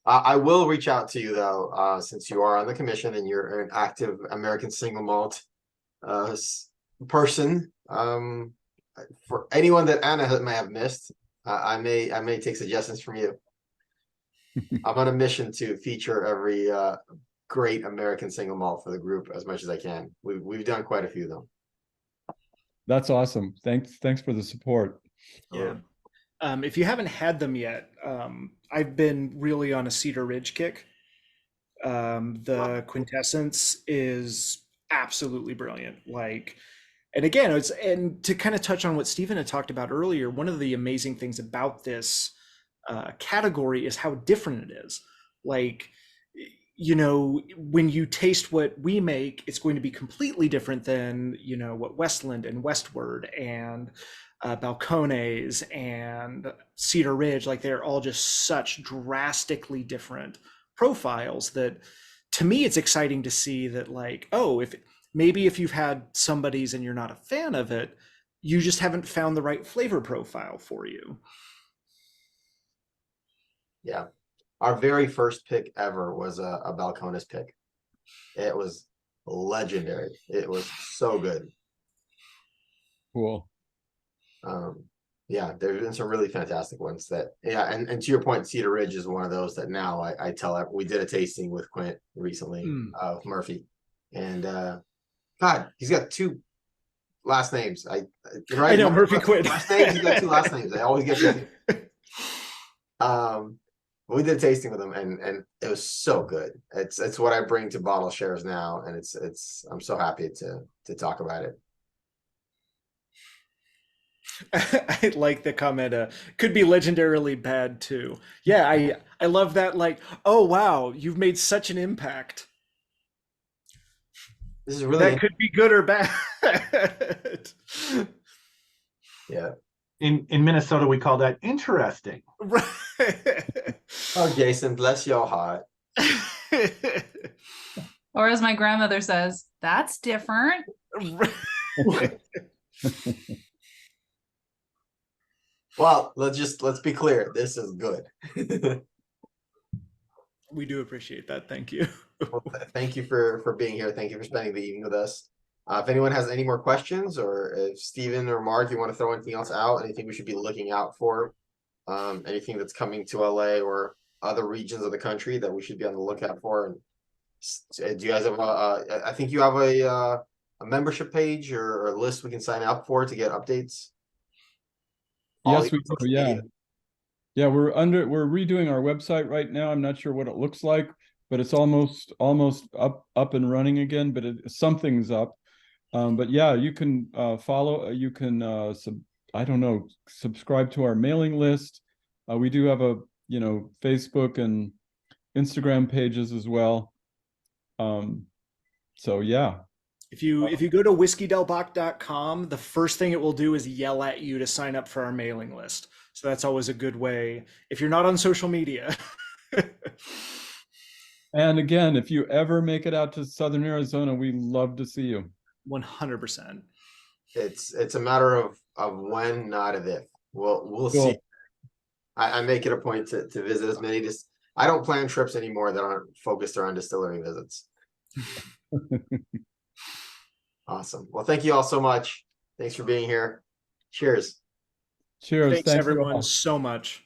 I will reach out to you though, since you are on the commission and you're an active American single malt person. For anyone that Anna may have missed, I may take suggestions from you. I'm on a mission to feature every great American single malt for the group as much as I can. We've done quite a few though. That's awesome. Thanks for the support. Yeah. If you haven't had them yet, I've been really on a Cedar Ridge kick. The quintessence is absolutely brilliant. And again, and to kind of touch on what Stephen had talked about earlier, one of the amazing things about this category is how different it is. When you taste what we make, it's going to be completely different than, what Westland and Westward and Balcones and Cedar Ridge, they're all just such drastically different profiles that, to me, it's exciting to see that, if you've had somebody's and you're not a fan of it, you just haven't found the right flavor profile for you. Yeah. Our very first pick ever was a Balcones pick. It was legendary. It was so good. Cool. Yeah, there's been some really fantastic ones that, yeah, and to your point, Cedar Ridge is one of those that now I tell we did a tasting with Quint recently of Murphy, and God, he's got 2 last names. Right? I know Murphy Quint. First names, he's got 2 last names. I always get confused. We did a tasting with him, and it was so good. It's what I bring to bottle shares now, and I'm so happy to talk about it. I like the comment, could be legendarily bad too. Yeah, I love that, like, oh wow, you've made such an impact. This is really That could be good or bad. Yeah. In Minnesota, we call that interesting. Right. Oh, Jason, bless your heart. Or as my grandmother says, that's different. Well, let's be clear. This is good. We do appreciate that. Thank you. Well, thank you for being here. Thank you for spending the evening with us. If anyone has any more questions, or if Steven or Mark, you want to throw anything else out, anything we should be looking out for, anything that's coming to LA or other regions of the country that we should be on the lookout for. And do you guys have I think you have a membership page or a list we can sign up for to get updates? Yes, we do. Yeah. Yeah, we're redoing our website right now. I'm not sure what it looks like, but it's almost up and running again, but something's up. But yeah, you can follow, you can I don't know, subscribe to our mailing list. We do have a, Facebook and Instagram pages as well. So yeah. If you go to whiskeydelbach.com, the first thing it will do is yell at you to sign up for our mailing list. So that's always a good way if you're not on social media. And again, if you ever make it out to Southern Arizona, we love to see you. 100%. It's a matter of when, not of if. We'll Cool. see. I make it a point to visit as many. I don't plan trips anymore that aren't focused around distillery visits. Awesome. Well, thank you all so much. Thanks for being here. Cheers. Cheers. Thanks a everyone lot. so much.